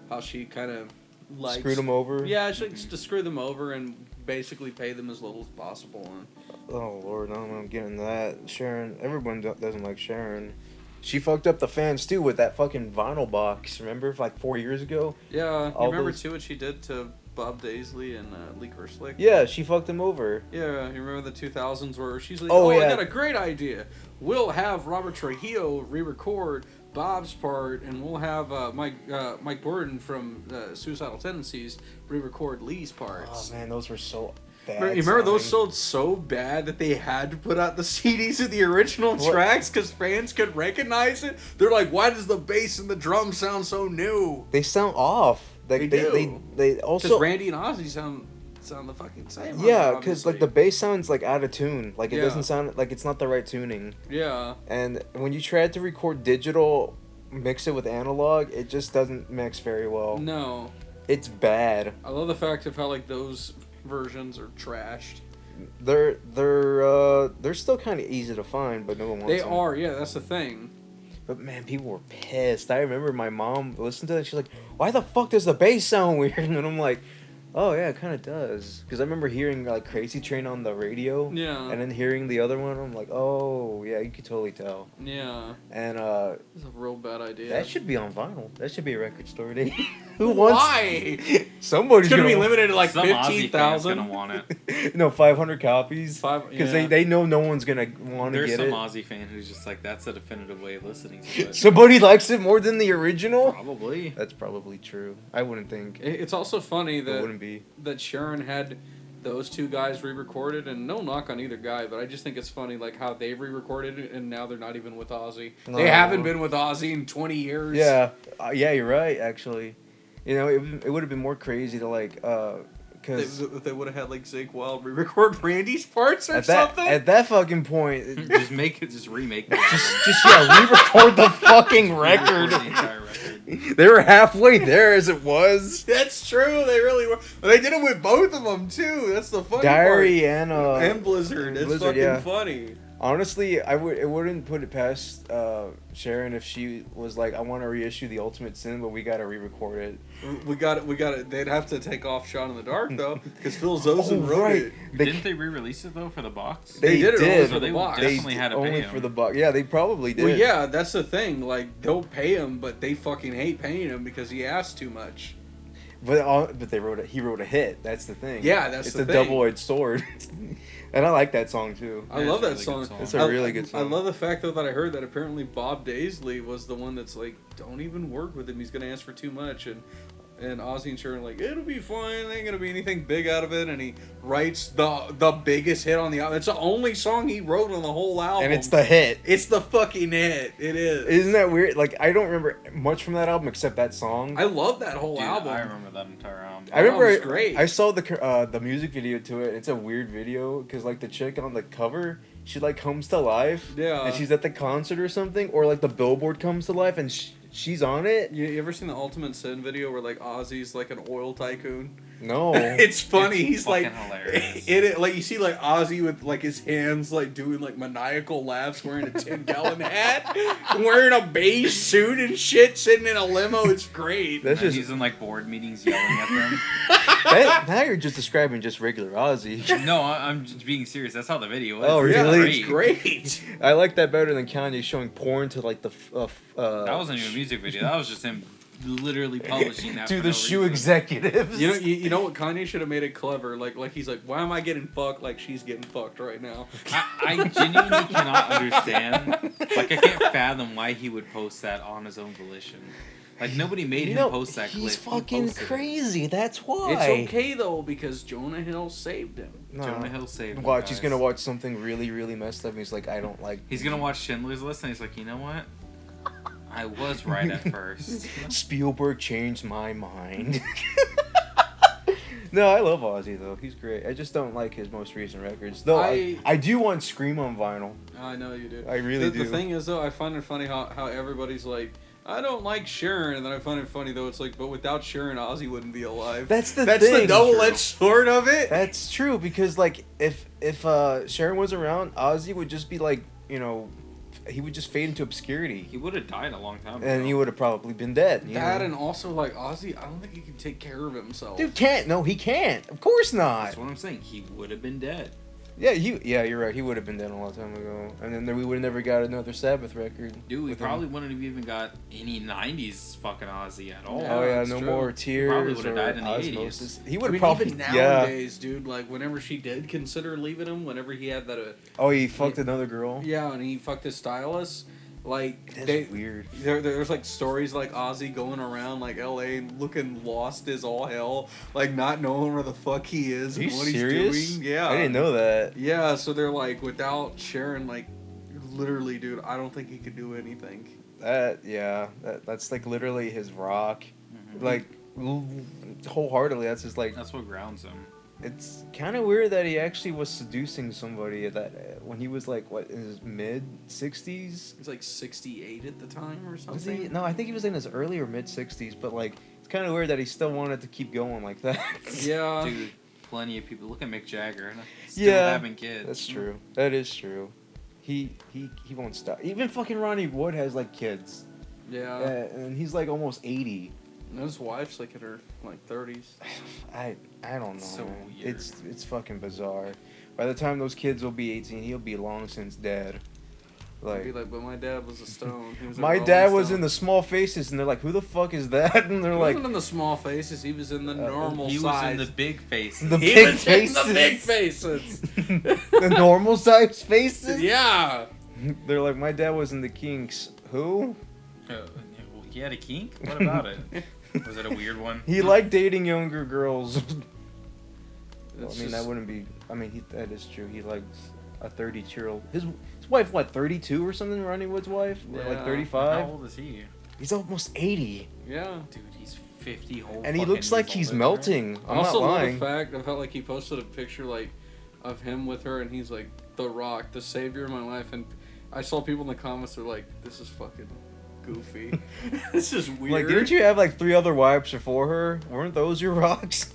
how she kind of likes Screwed him over. Yeah, she likes to screw them over and basically pay them as little as possible. And Oh Lord, I don't know. I'm getting that. Sharron, everyone doesn't like Sharron. She fucked up the fans too with that fucking vinyl box. Remember, like 4 years ago? yeah, you All remember those- too what she did to Bob Daisley and Lee Kerslick? Yeah, she fucked him over. Yeah, you remember the 2000s where she's like, Oh, I yeah. got a great idea. We'll have Robert Trujillo re-record Bob's part, and we'll have Mike Burton from Suicidal Tendencies re-record Lee's parts. Oh man, those were so bad. You remember those sounding. sold so bad that they had to put out the CDs of the original What? tracks because fans could recognize it? They're like, why does the bass and the drums sound so new? They sound off. Like They do. they Because also Randy and Ozzy sound the fucking same. on yeah, it, because like obviously. the bass sounds like out of tune. Like it Yeah. doesn't sound like it's not the right tuning. Yeah. And when you try to record digital, mix it with analog, it just doesn't mix very well. No. It's bad. I love the fact of how like those versions are trashed. They're still kind of easy to find, but no one wants They them. are, yeah, that's the thing. But man, people were pissed. I remember my mom listened to it. She's like, "Why the fuck does the bass sound weird?" And I'm like, "Oh yeah, it kind of does." Because I remember hearing like Crazy Train on the radio. Yeah. And then hearing the other one, I'm like, "Oh yeah, you could totally tell." Yeah. And It's a real bad idea. that should be on vinyl. That should be a record store day. Who wants? Why? Somebody's It's gonna be want- limited to like Some Ozzy fans 15,000. gonna want it. No, 500 copies. Because Yeah. they know no one's gonna want to There's get some it. Ozzy fan who's just like, that's a definitive way of listening to it. Somebody likes it more than the original. Probably. That's probably true. I wouldn't think. It's also funny It that wouldn't be. Sharron had those two guys re-recorded, and no knock on either guy, but I just think it's funny like how they re-recorded it, and now they're not even with Ozzy. No. They haven't been with Ozzy in 20 years. Yeah, yeah, you're right. Actually, you know, it would have been more crazy to like, because If they would have had like Zake Wild re-record Randy's parts or something. at that fucking point, just remake it. just yeah, re-record the fucking record. The entire record. They were halfway there as it was. That's true. They really were. But they did it with both of them too. That's the funny Diary part. and Blizzard. It's Blizzard, fucking yeah. funny. Honestly, it wouldn't put it past Sharron if she was like, I want to reissue the Ultimate Sin, but we gotta re-record it. We got it. They'd have to take off "Shot in the Dark" though, because Phil Zosen wrote it. Didn't they re-release it though for the box? They did it did. only So for they the box. definitely had to only pay for him. the box. Yeah, they probably did. Well, yeah, that's the thing. Like they'll pay him, but they fucking hate paying him because he asked too much. But he wrote a hit. That's the thing. Yeah, that's it's the a thing. double-edged sword, and I like that song too. I Yeah, love it's that a really song. good song. It's a really good I song. love the fact though that I heard that apparently Bob Daisley was the one that's like, don't even work with him. He's gonna ask for too much, and Ozzy and Sharon like, it'll be fine. There ain't gonna be anything big out of it. And he writes the biggest hit on the album. It's the only song he wrote on the whole album, And it's the hit. It's the fucking hit. It is. Isn't that weird? Like I don't remember much from that album except that song. I love that whole Dude, album. I remember that entire album. I remember album's great. I saw the music video to it. It's a weird video because like the chick on the cover, she like comes to life. Yeah. And she's at the concert or something, or like the billboard comes to life and she's on it. You ever seen the Ultimate Sin video where like Ozzy's like an oil tycoon? No. It's funny. It's He's like, fucking hilarious. it like you see like Ozzy with like his hands like doing like maniacal laughs, wearing a 10-gallon hat, wearing a beige suit and shit, sitting in a limo. It's great. That's And just he's in like board meetings yelling at them. now you're just describing just regular Ozzy. No, I'm just being serious. That's how the video was. Oh, It's really? It's great. I like that better than Kanye showing porn to like the. That wasn't even a music video. That was just him literally publishing that To for the no shoe reason. executives. You know what Kanye should have made it clever. Like he's like, why am I getting fucked like she's getting fucked right now? I genuinely cannot understand. Like, I can't fathom why he would post that on his own volition. Like, nobody made him post that clip. He's He fucking posted it. crazy. That's why. It's okay though because Jonah Hill saved him. No. Jonah Hill saved him, Watch, he's guys. gonna watch something really, really messed up. And he's like, I don't like. He's gonna watch Schindler's List and he's like, you know what? I was right at first. Spielberg changed my mind. No, I love Ozzy though. He's great. I just don't like his most recent records. Though I do want Scream on vinyl. I know you do. I really The do. thing is though, I find it funny how everybody's like, I don't like Sharron, and then I find it funny though. It's like, but without Sharron, Ozzy wouldn't be alive. That's the That's thing. the double-edged sword of it. That's true because like if Sharon was around, Ozzy would just be like, you know, he would just fade into obscurity, He would have died a long time ago. and he would have probably been dead. You That know? and also like Ozzy, I don't think he can take care of himself. Dude can't. No, he can't. Of course not. That's what I'm saying. He would have been dead. Yeah, you're right. He would have been dead a long time ago, and then we would have never got another Sabbath record. Dude, we with him. probably wouldn't have even got any 90s fucking Ozzy at all. Yeah, Oh yeah, that's no true. more He tears probably would've or died in the 80s. osmosis. He I would mean, have probably even yeah. nowadays, dude. Like whenever she did consider leaving him, whenever he had that, Oh, he fucked another girl. yeah, and he fucked his stylist. Like That's weird. There's like stories like Ozzy going around like LA looking lost as all hell, like not knowing where the fuck he is Are and you what serious? he's doing. Yeah, I didn't know that. Yeah, so they're like, without Sharron, like, literally, dude, I don't think he could do anything. That's like literally his rock. Mhm. Like wholeheartedly, that's just like That's what grounds him. it's kind of weird that he actually was seducing somebody at that when he was like what in his mid 60s. He's like 68 at the time or Was something. he? No, I think he was in his early or mid 60s. But like, it's kind of weird that he still wanted to keep going like that. Yeah. Dude, plenty of people. Look at Mick Jagger. Still Yeah, having kids. That's true. That is true. He won't stop. Even fucking Ronnie Wood has like kids. Yeah. And he's like almost 80. And his wife's like in her like 30s. I don't know. So man. weird. It's fucking bizarre. By the time those kids will be 18, he'll be long since dead. Be like, but my dad was a Stone. He was a my Rolling dad was Stone." in the Small Faces, and they're like, "Who the fuck is that?" And they're He like, wasn't in the small faces. He was in the normal He was size. in the big faces. The He big was in the faces. big faces. "The normal size faces." Yeah. They're like, "My dad was in the Kinks." Who? He had a kink? What about it? Was it a weird one? He liked dating younger girls. Well, It's I mean, just- that wouldn't be. I mean, that is true. He likes a 32-year-old. His wife, what, 32 or something? Ronnie Wood's wife, or like Yeah. 35. How old is he? He's almost 80, Yeah. Dude, he's 50 whole and he fucking looks like years he's old, melting. I I'm also not love lying. the fact I felt like he posted a picture like of him with her, and he's like the Rock, the savior of my life, and I saw people in the comments that were like, "This is fucking goofy. This is weird." Like, didn't you have like 3 other wives before her? Weren't those your rocks?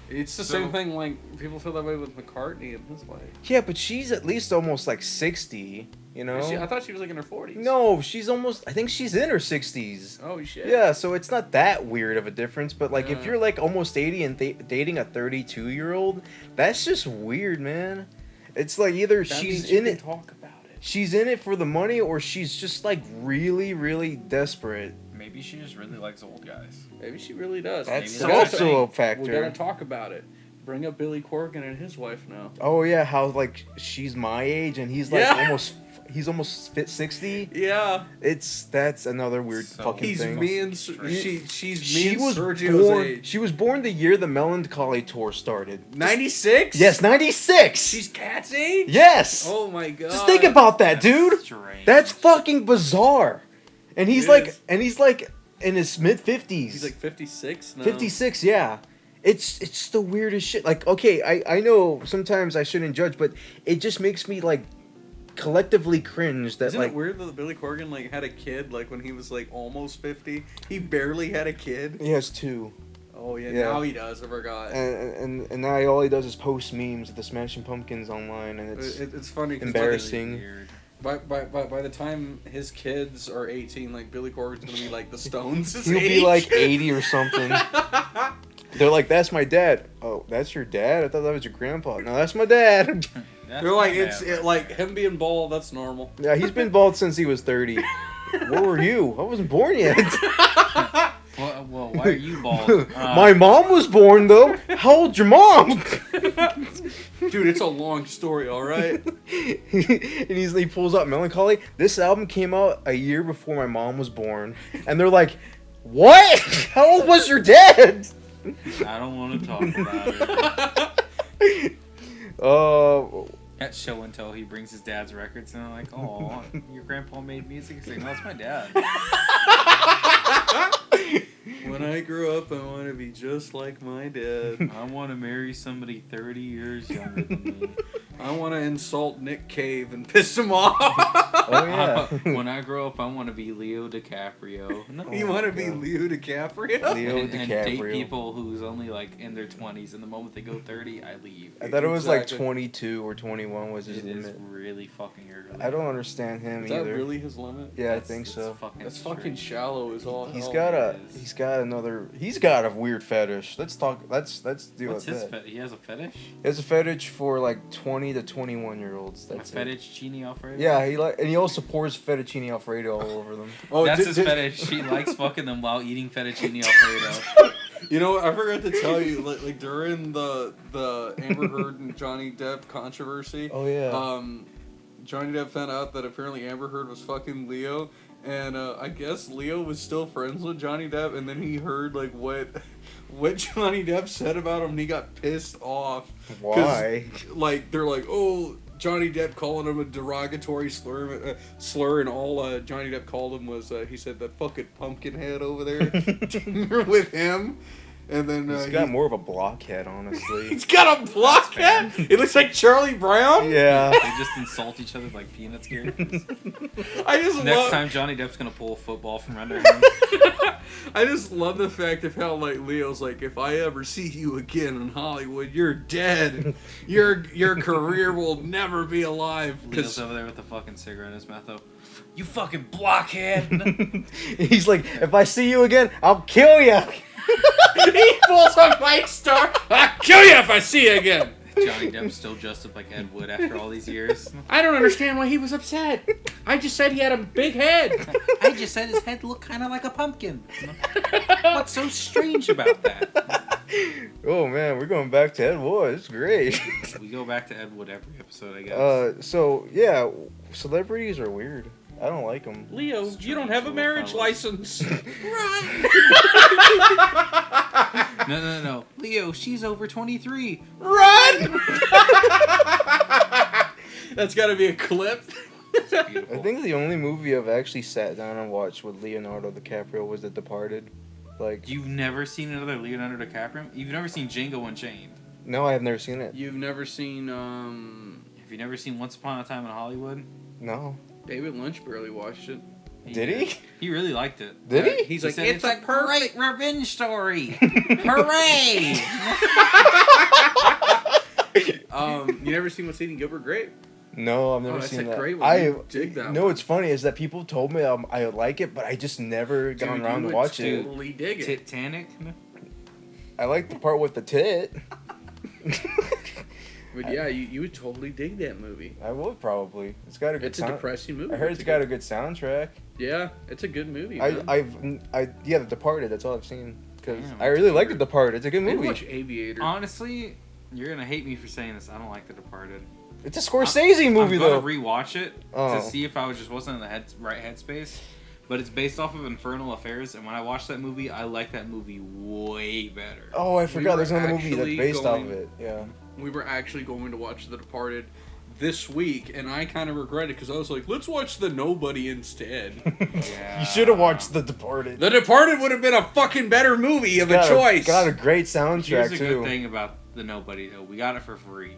It's the So- same thing. Like people feel that way with McCartney and his wife. Yeah, but she's at least almost like 60. You know? I thought she was like in her 40s. No, she's almost. I think she's in her 60s. Oh shit. Yeah, so it's not that weird of a difference. But like, if Yeah. you're like almost 80 and dating a 32-year-old, that's just weird, man. It's like either That she's means you in can it. Talk about it. She's in it for the money, or she's just like really, really desperate. Maybe she just really likes old guys. Maybe she really does. That's Maybe that's also the a We factor. gotta talk about it. Bring up Billy Corgan and his wife now. Oh yeah, how like she's my age and he's like Yeah. he's almost fit 60. Yeah. That's another weird So fucking He's thing. me and Strange. she's me She and was Sergio's born. age. She was born the year the Melancholy tour started. 96. Yes, 96. She's Cat's age. Yes. Oh my god. Just think about that, That's dude. strange. That's fucking bizarre. And he's It like, is. in his mid 50s. He's like 56 now. 56, yeah. It's the weirdest shit. Like, okay, I know sometimes I shouldn't judge, but it just makes me like collectively cringe that Isn't like it weird that Billy Corgan like had a kid like when he was like almost 50? He barely had a kid. he has 2. Oh yeah, Yeah. now he does. I forgot. And now all he does is post memes of the Smashing Pumpkins online, and It's funny 'cause embarrassing. Weird. By the time his kids are 18, like Billy Corgan's gonna be like the Stones. he'll be like 80 or something. They're like, "That's my dad." Oh, that's your dad? I thought that was your grandpa. No, that's my dad. That's They're like not bad. like him being bald. That's normal. Yeah, he's been bald since he was 30. Where were you? I wasn't born yet. Well, why are you bald? My mom was born though. How old's your mom? Dude, it's a long story, all right? And he pulls out Melancholy. This album came out a year before my mom was born, and they're like, "What? How old was your dad?" I don't want to talk about it. At show and tell, he brings his dad's records, and I'm like, "Oh, your grandpa made music." He's like, "No, it's my dad." When I grow up, I want to be just like my dad. I want to marry somebody 30 years younger than me. I want to insult Nick Cave and piss him off. Oh yeah. When I grow up, I want to be Leo DiCaprio. No. You want to be Leo DiCaprio? Leo and date DiCaprio. people who's only like in their 20s, and the moment they go 30, I leave. I thought it was like Exactly. 22 or 21 was his It is limit. really fucking early. I don't understand him Is either. that really his limit? Yeah, I think It's so. That's strange. fucking shallow as all He's hell. got a weird fetish. Let's deal What's with his that. He has a fetish? He has a fetish for like 20 to 21 year olds. A That's it. fettuccine Alfredo? Yeah, and he also pours fettuccine alfredo all over them. Oh, That's his fetish. He likes fucking them while eating fettuccine Alfredo. You know what? I forgot to tell you, like during the Amber Heard and Johnny Depp controversy, Oh yeah. Johnny Depp found out that apparently Amber Heard was fucking Leo, and I guess Leo was still friends with Johnny Depp, and then he heard like what Johnny Depp said about him, and he got pissed off. 'Cause, Why? Like they're like, oh, Johnny Depp calling him a derogatory slur, and all Johnny Depp called him was he said that fucking pumpkin head over there with him. And then He's got more of a blockhead, honestly. he's got a blockhead. It looks like Charlie Brown. Yeah. They just insult each other like Peanuts characters. I just Next love. time Johnny Depp's gonna pull a football from under him. I just love the fact of how like Leo's like, if I ever see you again in Hollywood, you're dead. Your career will never be alive. Leo's over there with the fucking cigarette in his mouth though. You fucking blockhead! He's like, if I see you again, I'll kill you. He pulls a Mike Star. I'll kill you if I see you again. Johnny Depp's still dressed up like Ed Wood after all these years. I don't understand why he was upset. I just said he had a big head. I just said his head looked kind of like a pumpkin. What's so strange about that? Oh man, we're going back to Ed Wood. It's great. We go back to Ed Wood every episode, I guess. So yeah, celebrities are weird. I don't like them. Leo, you don't have a marriage license. No. Leo, she's over 23. Run! That's got to be a clip. Beautiful. I think the only movie I've actually sat down and watched with Leonardo DiCaprio was The Departed. Like, You've never seen another Leonardo DiCaprio? You've never seen Django Unchained? no, I have never seen it. You've never seen Have you never seen Once Upon a Time in Hollywood? No. David Lynch barely watched it. Did he? He really liked it. Did he? He's He like, said it's a great revenge story. Hooray! You never seen What's Eating Gilbert Grape? No, I've never that's seen a that. great one. You dig that No, one. what's funny is that people told me I like it, but I just never got Dude, around you to would watch it. totally dig it. Titanic? I like the part with the tit. But yeah, you would totally dig that movie. I would probably. It's got a good It's a sound. depressing movie. I heard it's got a good soundtrack. Yeah, it's a good movie. Man. Yeah, The Departed. That's all I've seen. Because Damn, I really like The weird. Departed. It's a good I didn't movie. watch Aviator. Honestly, you're gonna hate me for saying this. I don't like The Departed. It's a Scorsese movie I'm though. gonna rewatch it Oh. to see if I wasn't in the right headspace. But it's based off of Infernal Affairs, and when I watched that movie, I like that movie way better. Oh, I forgot. were There's another movie that's actually based off going- of it. Yeah. We were actually going to watch The Departed this week, and I kind of regret it because I was like, let's watch The Nobody instead. Yeah. You should have watched The Departed. The Departed would have been a fucking better movie of a choice. Got a great soundtrack Here's a too. good thing about The Nobody, though. We got it for free.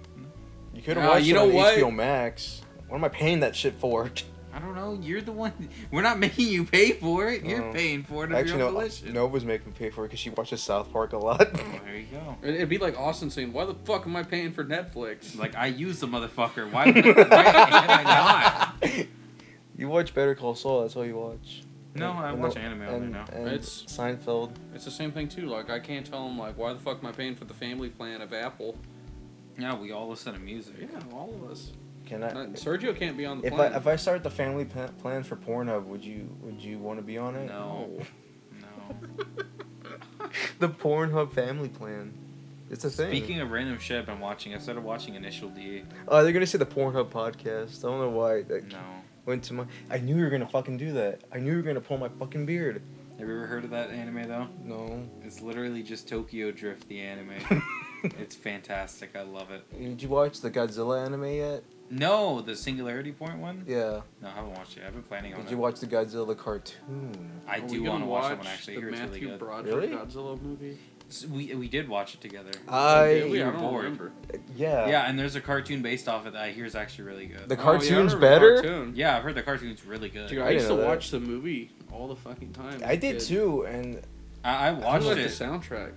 You could have Nah, watched you it know on what? HBO Max. What am I paying that shit for? I don't know. You're the one. We're not making you pay for it. You're Oh. paying for it of Actually, your no. own volition. Nova's making me pay for it because she watches South Park a lot. Oh, there you go. It'd be like Austin saying, why the fuck am I paying for Netflix? Like, I use the motherfucker. Why am I not? You watch Better Call Saul. That's all you watch. No, I watch anime only now. And It's- Seinfeld. It's the same thing too. Like, I can't tell him, like, why the fuck am I paying for the family plan of Apple? Yeah, we all listen to music. Yeah, all of us. Can I? Sergio can't be on the If plan. I start the family plan for Pornhub, would you want to be on it? No. The Pornhub family plan. It's a thing. Speaking of random shit I've been watching, I started watching Initial D. Oh, they're gonna say the Pornhub podcast. I don't know why. That No. went to my. I knew you were gonna fucking do that. I knew you were gonna pull my fucking beard. Have you ever heard of that anime though? No. It's literally just Tokyo Drift, the anime. It's fantastic. I love it. Did you watch the Godzilla anime yet? No, the Singularity Point one? Yeah. No, I haven't watched it. I've been planning on it. Did you watch the Godzilla cartoon? I Are we do gonna want to watch that one actually. I the hear it's really Matthew good. Broderick Really? Godzilla movie. We did watch it together. Did we? I you I were don't bored. remember. yeah. Yeah, and there's a cartoon based off of that I hear is actually really good. The Oh, yeah, I cartoon's remember the better. cartoon. Yeah, I've heard the cartoon's really good. Dude, I I used to didn't know that. watch the movie all the fucking time. as I a did kid. too, and I I watched like it. the soundtrack.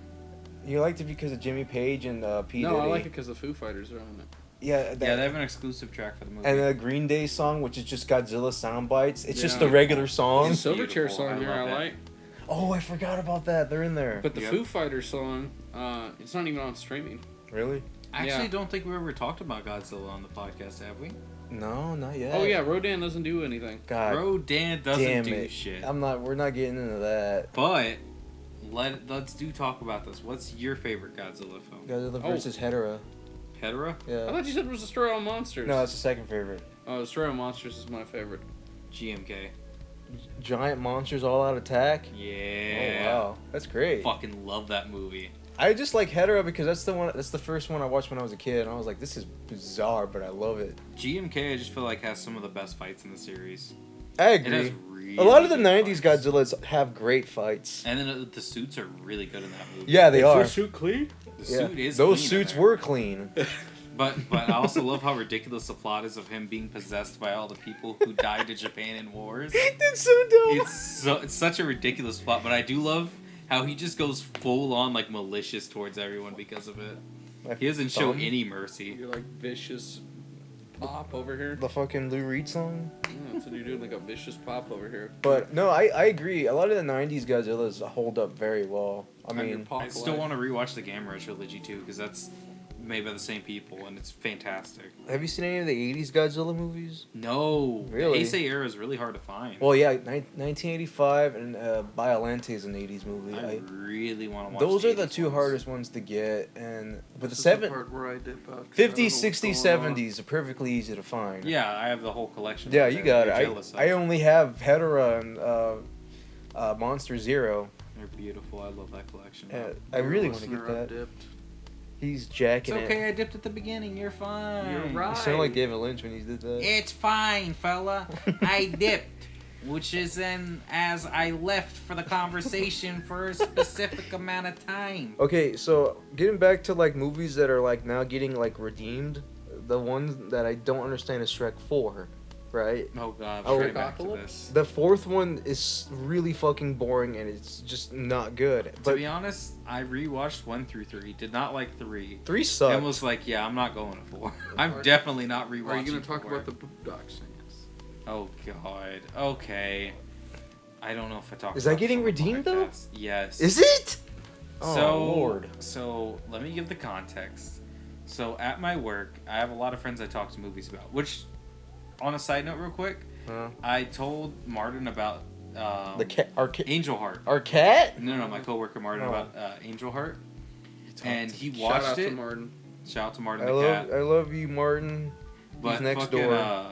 you liked it because of Jimmy Page and P. No, I Diddy. like it because the Foo Fighters are on it. Yeah, that, Yeah, they have an exclusive track for the movie. and the Green Day song, which is just Godzilla sound bites. It's just Yeah. the regular song. The Silverchair beautiful. song I there love I it. like. Oh, I forgot about that. They're in there. But the Yep. Foo Fighters song, it's not even on streaming. Really? I actually Yeah. don't think we ever talked about Godzilla on the podcast, have we? No, not yet. Oh yeah, Rodan doesn't do anything. God Rodan doesn't damn do it. shit. We're not getting into that. But let's talk about this. What's your favorite Godzilla film? Godzilla Oh. versus Hedorah. Hedorah? I Yeah. thought you said it was Destroy All Monsters. No, it's the second favorite. Oh, Destroy All Monsters is my favorite. GMK. Giant monsters all out attack. Yeah. Oh wow, that's great. Fucking love that movie. I just like Hedorah because that's the one. That's the first one I watched when I was a kid, and I was like, "This is bizarre," but I love it. GMK, I just feel like has some of the best fights in the series. I It has agree. really A lot of the good '90s fights. Godzillas have great fights. And then the suits are really good in that movie. Yeah, they are. suit clean? The Yeah. suit is Those clean in suits there. were clean. But I also love how ridiculous the plot is of him being possessed by all the people who died in Japan in wars. That's so dumb. It's such a ridiculous plot, but I do love how he just goes full on like malicious towards everyone because of it. He doesn't show Thumb? any mercy. You're like vicious pop over here. The fucking Lou Reed song. Yeah, that's what you're doing, like a vicious pop over here. But no, I agree. A lot of the '90s Godzillas hold up very well. I On your mean, pop I still life. want to rewatch the Gamera trilogy too because that's made by the same people and it's fantastic. have you seen any of the '80s Godzilla movies? No, Really? the Heisei era is really hard to find. Well, yeah, 1985 and Biollante is an '80s movie. I really want to watch. Those are the 80s two ones. hardest ones to get, and but This the is seven, part where I dip out, 'cause I don't 50s, know what's 60s, going on. 70s are perfectly easy to find. Yeah, I have the whole collection. Yeah, right you there. got it. You're jealous of. I only have Hedorah and Monster Zero. They're beautiful. I love that collection. I really want to Listener, get I've that. dipped. He's It's jacking okay. it. I dipped at the beginning. You're fine. You're right. You sound like David Lynch when he did that. It's fine, fella. I dipped, which is then as I left for the conversation for a specific amount of time. Okay, so getting back to like movies that are like now getting like redeemed, the ones that I don't understand is Shrek 4, right? Oh god. Oh, Straight back to Apocalypse? this. The fourth one is really fucking boring and it's just not good. To But be honest, I rewatched 1 through 3. Did not like 3. 3 sucks. And was like, yeah, I'm not going to 4. I'm Are- definitely not rewatching. Are you going to talk 4. about the Boondocks things? Oh god. Okay. I don't know if I talked. Is that about getting this on the redeemed, though? podcast. Yes. Is it? Oh So, Lord. So let me give the context. So at my work, I have a lot of friends I talk to movies about. Which, on a side note, real quick, Huh? I told Martin about The cat, Angel Heart. our cat. No, my coworker Martin Oh. about Angel Heart, and he Shout watched out it. to Martin. Shout out to Martin I the cat. love you, Martin. But He's next fucking, door.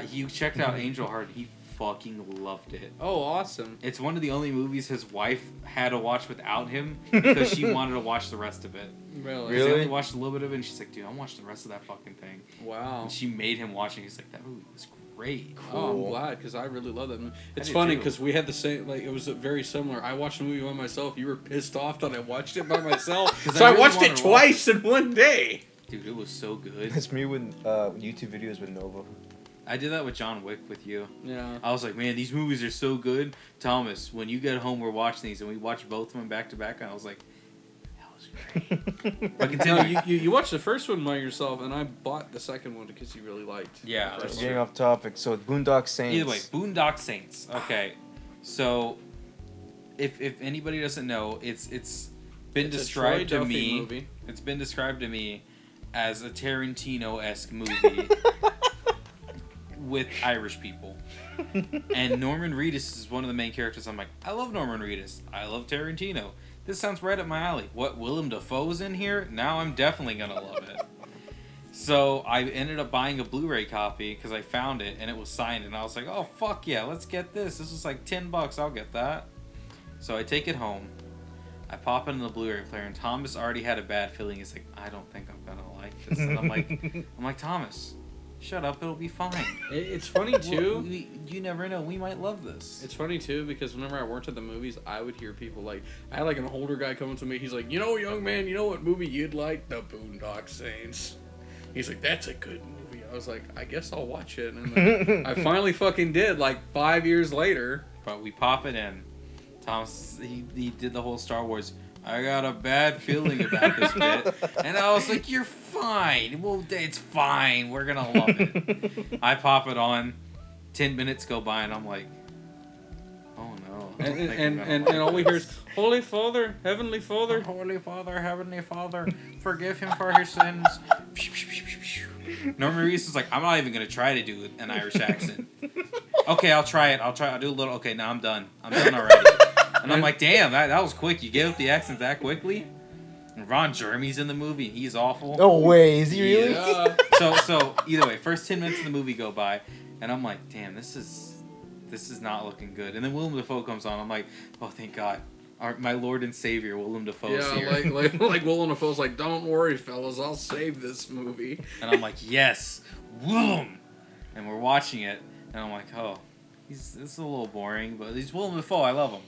he checked out Angel Heart. He fucking loved it. Oh, awesome. It's one of the only movies his wife had to watch without him because she wanted to watch the rest of it. Really? 'Cause They Really? only watched a little bit of it, and she's like, "Dude, I'm watching the rest of that fucking thing." Wow. And she made him watch it. He's like, "That movie was great." Oh, I'm Cool. glad because I really love that movie. It's did funny too. because we had the same, like, it was very similar. I watched the movie by myself. You were pissed off that I watched it by myself. 'Cause So I I really watched wanted it to twice in one day. Dude, it was so good. It's me with YouTube videos with Nova. I did that with John Wick with you. Yeah. I was like, "Man, these movies are so good." Thomas, when you get home, we're watching these, and we watched both of them back to back, and I was like, "That was great." But No, continue. you watched the first one by yourself, and I bought the second one because you really liked. Yeah, the that's first Getting true. off topic. So Boondock Saints. Either way, Boondock Saints. Okay, so if anybody doesn't know, it's been It's a described Troy to Duffy me. movie. It's been described to me as a Tarantino-esque movie with Irish people. And Norman Reedus is one of the main characters. I'm like, I love Norman Reedus. I love Tarantino. This sounds right up my alley. What, Willem Dafoe's in here? Now I'm definitely gonna love it. So I ended up buying a Blu-ray copy because I found it and it was signed, and I was like, oh fuck yeah, let's get this. This was like $10. I'll get that. So I take it home. I pop it in the Blu-ray player, and Thomas already had a bad feeling. He's like, I don't think I'm gonna like this. And I'm like, Thomas, shut up, it'll be fine. It's funny too. You never know, we might love this. It's funny too because whenever I worked at the movies, I would hear people like, I had like an older guy coming to me. He's like, you know, young man, you know what movie you'd like? The Boondock Saints. He's like, that's a good movie. I was like, I guess I'll watch it. And then I finally fucking did, like 5 years later. But we pop it in. Thomas, he did the whole Star Wars, I got a bad feeling about this bit. And I was like, you're fine. Well, it's fine. We're going to love it. I pop it on. 10 minutes go by, and I'm like, oh no. And all we hear is, Holy Father, Heavenly Father. Holy Father, Heavenly Father, forgive him for his sins. Norman Reedus is like, I'm not even going to try to do an Irish accent. Okay, I'll try it. I'll do a little. Okay, now I'm done. I'm done already. And I'm like, damn, that was quick. You gave up the accent that quickly? And Ron Jeremy's in the movie, and he's awful. No way, is he really? Yeah. So either way, first 10 minutes of the movie go by, and I'm like, damn, this is not looking good. And then Willem Dafoe comes on. I'm like, oh, thank God. My Lord and Savior, Willem Dafoe's here. like Willem Dafoe's like, don't worry, fellas, I'll save this movie. And I'm like, yes, Willem. And we're watching it, and I'm like, oh, this is a little boring, but he's Willem Dafoe. I love him.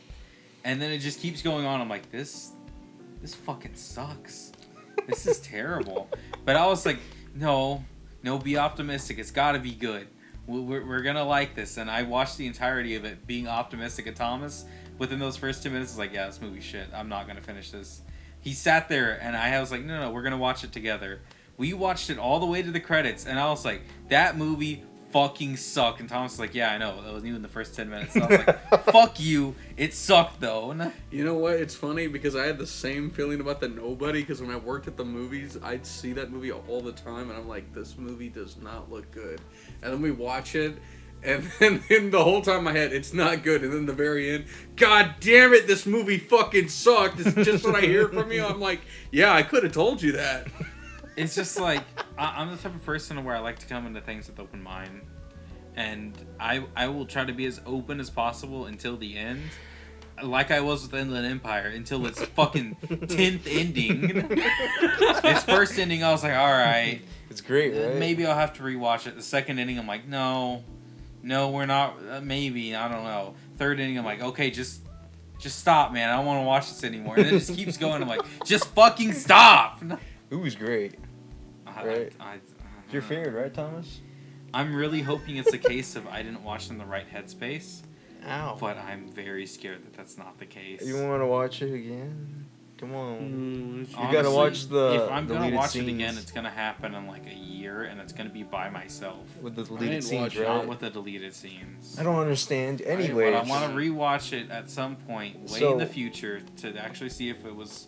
And then it just keeps going on. I'm like, this fucking sucks. This is terrible. But I was like, no, be optimistic. It's got to be good. We're going to like this. And I watched the entirety of it being optimistic. And Thomas, within those first 2 minutes, was like, yeah, this movie's shit. I'm not going to finish this. He sat there, and I was like, no, we're going to watch it together. We watched it all the way to the credits. And I was like, that movie fucking sucked. And Thomas was like, yeah, I know. That wasn't even the first 10 minutes. So I was like, fuck you. It sucked, though. You know what? It's funny because I had the same feeling about The Nobody, because when I worked at the movies, I'd see that movie all the time, and I'm like, this movie does not look good. And then we watch it, and then the whole time in my head, it's not good. And then the very end, God damn it, this movie fucking sucked. It's just what I hear from you. I'm like, yeah, I could have told you that. It's just like, I'm the type of person where I like to come into things with open mind. And I will try to be as open as possible until the end. Like I was with Inland Empire, until its fucking 10th ending. Its first ending, I was like, alright. It's great, right? Maybe I'll have to rewatch it. The second ending, I'm like, no, we're not, maybe, I don't know. Third ending, I'm like, okay, just stop, man. I don't want to watch this anymore. And then it just keeps going. I'm like, just fucking stop. It was great. Right? It's your favorite, right, Thomas? I'm really hoping it's a case of I didn't watch it in the right headspace. Ow. But I'm very scared that that's not the case. You want to watch it again? Come on. You Honestly, gotta watch the if I'm gonna watch scenes. it again, it's gonna happen in like a year, and it's gonna be by myself. With the deleted scenes, Not right? with the deleted scenes. I don't understand. Anyway, But I want to rewatch it at some point, way in the future, to actually see if it was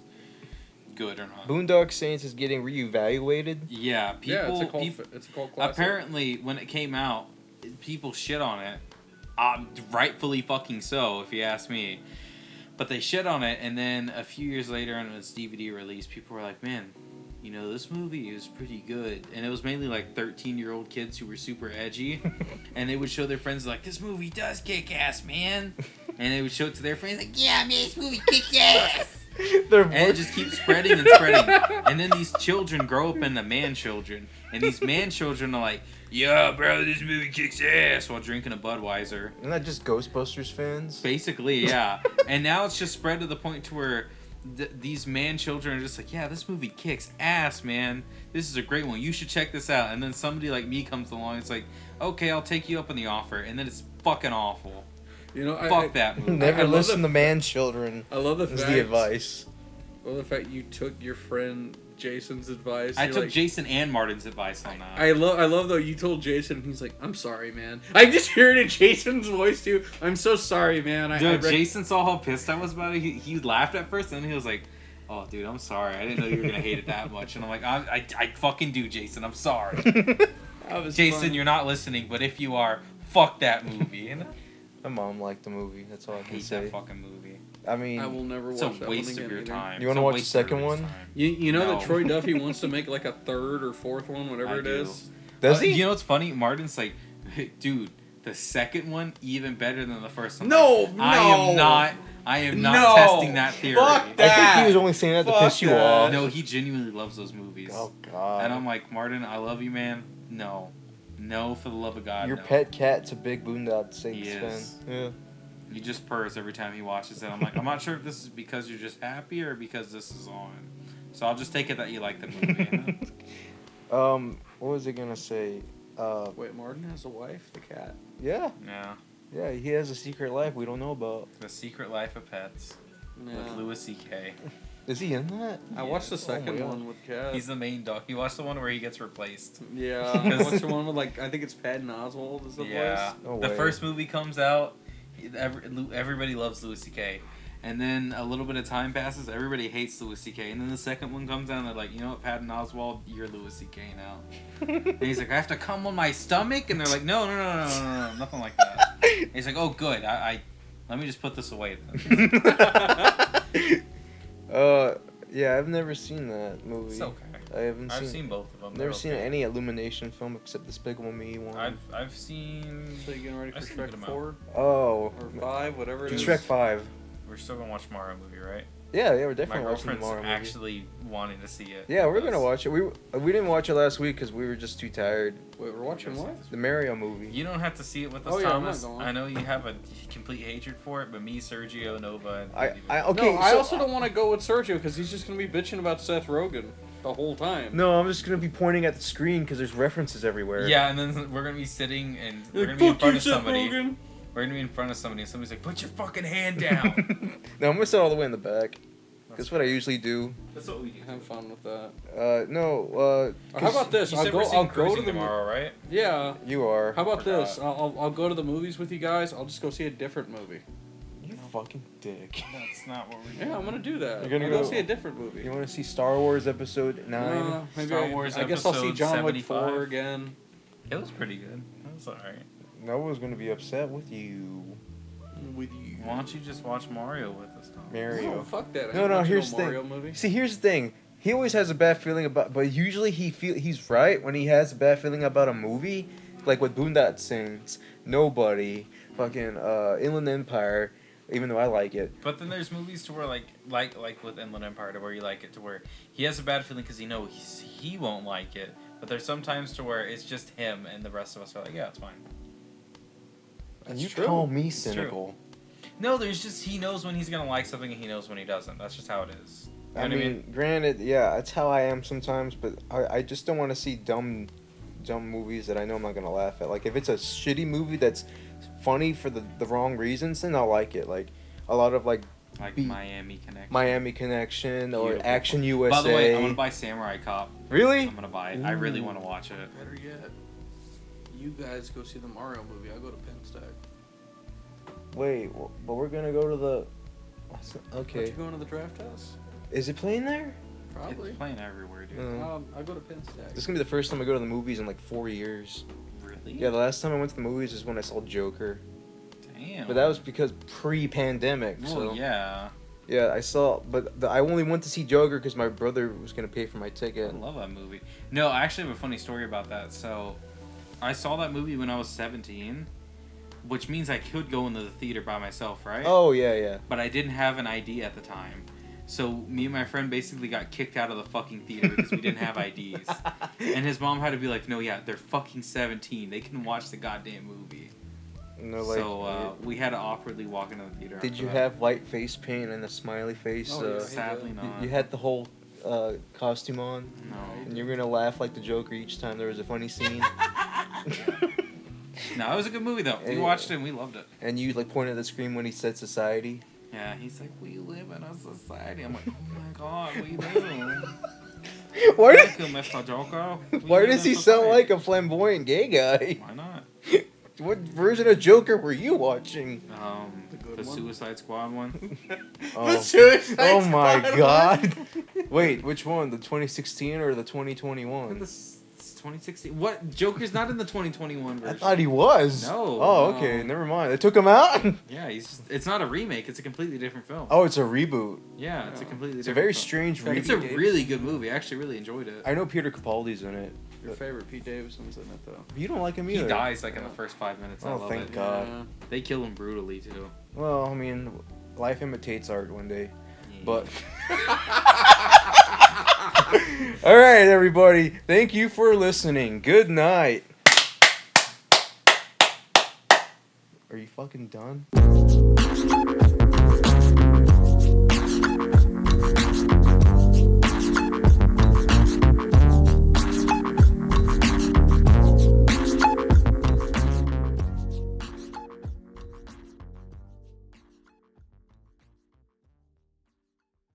good or not. Boondock Saints is getting reevaluated. Yeah, people. It's a cult classic. Apparently, when it came out, people shit on it. Rightfully fucking so, if you ask me. But they shit on it, and then a few years later, on its DVD release, people were like, "Man, you know, this movie is pretty good." And it was mainly like 13-year-old kids who were super edgy, and they would show their friends like, "This movie does kick ass, man," and they would show it to their friends like, "Yeah, man, this movie kicks ass." And it just keeps spreading and spreading. And then these children grow up into man-children. And these man-children are like, yeah, bro, this movie kicks ass, while drinking a Budweiser. Isn't that just Ghostbusters fans? Basically, yeah. And now it's just spread to the point to where these man-children are just like, yeah, this movie kicks ass, man. This is a great one. You should check this out. And then somebody like me comes along. It's like, okay, I'll take you up on the offer. And then it's fucking awful. You know, Fuck that movie. Never listen to man-children. I love the fact. Is the advice. I love the fact you took your friend Jason's advice. I took Jason and Martin's advice on that. I love though you told Jason and he's like, I'm sorry, man. I just heard it in Jason's voice too. I'm so sorry, man. Dude, Jason saw how pissed I was about it. He laughed at first, and then he was like, oh, dude, I'm sorry. I didn't know you were going to hate it that much. And I'm like, I fucking do, Jason. I'm sorry. That was Jason, fun. you're not listening, but if you are, fuck that movie. My mom liked the movie. That's all I I can hate say. that fucking movie. I mean, I will never It's a watch that waste one again of your either. time. You wanna It's a watch the waste of second everybody's one? time. You know No. that Troy Duffy wants to make like a third or fourth one, whatever I it do. is. does he? You know what's funny? Martin's like, hey, dude, the second one even better than the first one. No, Like, I am not No. testing that theory. Fuck I that. think he was only saying that to Fuck piss you that. off. No, he genuinely loves those movies. Oh God. And I'm like, Martin, I love you, man. No, for the love of God, Your no. pet cat's a big Boondocks He fan. is. Yeah. He just purrs every time he watches it. I'm like, I'm not sure if this is because you're just happy or because this is on. So I'll just take it that you like the movie. What was I gonna say? Wait, Martin has a wife, the cat. Yeah, Yeah. yeah, he has a secret life we don't know about. The Secret Life of Pets with Yeah. Louis C.K. Is he in that? I watched the Yes. second God. one with cat. He's the main dog. You watched the one where he gets replaced. Yeah, I watched the one with like I think it's Patton Oswalt is the Yeah. voice. No The way. first movie comes out. Everybody loves Louis C.K. And then a little bit of time passes. Everybody hates Louis C.K. And then the second one comes out. And they're like, you know what, Patton Oswalt, you're Louis C.K. now. And he's like, I have to come on my stomach. And they're like, no, nothing like that. And he's like, oh, good. I let me just put this away then. Yeah, I've never seen that movie. It's okay. I haven't I've seen. seen both of them. Never They're seen okay. any Illumination film except Despicable Me one. I've seen. So you getting ready for I've seen a good Shrek amount. 4 Oh, or 5, whatever it is? Shrek 5. We're still gonna watch Mario movie, right? Yeah, we're My definitely watching the girlfriend's Mario movie. actually wanting to see it. Yeah, we're with gonna us. watch it. We didn't watch it last week because we were just too tired. Wait, we're watching what? The Mario movie. You don't have to see it with us, Oh, yeah, I'm not Thomas. going. I know you have a complete hatred for it, but me, Sergio, Nova, and Okay. No, I so- also don't want to go with Sergio because he's just gonna be bitching about Seth Rogen the whole time. No, I'm just gonna be pointing at the screen because there's references everywhere. Yeah, and then we're gonna be sitting and we're Like, gonna be in fuck front you, of Seth somebody. Rogen. We're gonna be in front of somebody, and somebody's like, "Put your fucking hand down." No, I'm gonna sit all the way in the back. That's what I usually do. That's what we do. Have fun with that. No. How about this? You I'll said go. we're I'll seeing go to Cruising the tomorrow, right? Yeah. You are. How about Forgot. this? I'll go to the movies with you guys. I'll just go see a different movie. You fucking dick. That's not what we're Yeah, I'm gonna do that. You're gonna I'll go- see a different movie. You want to see Star Wars Episode 9? Maybe Star Wars I guess I'll see Episode John Wick 75. 4 again. It was pretty good. That was alright. Noah's gonna be upset with you. With you. Why don't you just watch Mario with us, Tom? Mario. No, fuck that. I No, ain't no, watching here's the thing. Mario movie. See, here's the thing. He always has a bad feeling about, but usually he's right when he has a bad feeling about a movie, like with Boondocks Sings, Nobody, fucking Inland Empire. Even though I like it, But then there's movies to where like with Inland Empire to where you like it to where he has a bad feeling because he knows he won't like it. But there's sometimes to where it's just him and the rest of us are like, yeah, it's fine. and That's you true. call me true. cynical. No, there's just he knows when he's gonna like something and he knows when he doesn't. That's just how it is. You I know what mean, granted, yeah, that's how I am sometimes, but I just don't want to see dumb movies that I know I'm not gonna laugh at. Like if it's a shitty movie that's funny for the wrong reasons, then I'll like it. Like a lot of like Miami Connection. Miami Connection or Beautiful. Action USA. By the way, I'm gonna buy Samurai Cop. Really? I'm gonna buy it. I really Ooh. want to watch it. Better yet, you guys go see the Mario movie. I'll go to Penn Stack. Wait, but we're gonna go to the. Aren't Okay, you going to the draft house? is it playing there? Probably. It's playing everywhere, dude. I'll go to Penn Stack. This is gonna be the first time I go to the movies in like 4 years. Really? Yeah, the last time I went to the movies is when I saw Joker, Damn. but that was because pre-pandemic. Well, So yeah. yeah, I saw, but I only went to see Joker because my brother was gonna pay for my I ticket. love that movie. No, I actually have a funny story about that. So, I saw that movie when I was 17, which means I could go into the theater by myself, right? Oh yeah, yeah. But I didn't have an ID at the time. So, me and my friend basically got kicked out of the fucking theater because we didn't have IDs. And his mom had to be like, no, yeah, they're fucking 17. They can watch the goddamn movie. No, like, So, we had to awkwardly walk into the theater. did after you that. have white face paint and a smiley face? Oh, yeah. Sadly not. You had the whole costume on, No. and you were gonna laugh like the Joker each time there was a funny scene. No, it was a good movie though. We And- watched it and we loved it. And you like pointed at the screen when he said society. Yeah, he's like, we live in a society. I'm like, oh my god, we do. Why, Thank you, Mr. Joker. We why live does in he sound society. like a flamboyant gay guy? Why not? What version of Joker were you watching? The good The one. Suicide Squad one. Oh, Suicide oh my Squad god! Wait, which one? The 2016 or the 2021? The 2016. What? Joker's not in the 2021 version. I thought he was. No. Oh, okay. No. Never mind. They took him out. Yeah, it's not a remake. It's a completely different film. Oh, it's a reboot. Yeah, it's a completely It's a different very film. strange Better It's reboot. a Davis? really good movie. I actually really enjoyed it. I know Peter Capaldi's in it. Your favorite Pete Davidson's in it though. You don't like him He either. dies like in the first 5 minutes. I Oh, love thank it. God. Yeah. They kill him brutally too. Well, I mean, life imitates art one day. But all right, everybody. Thank you for listening. Good night. Are you fucking done?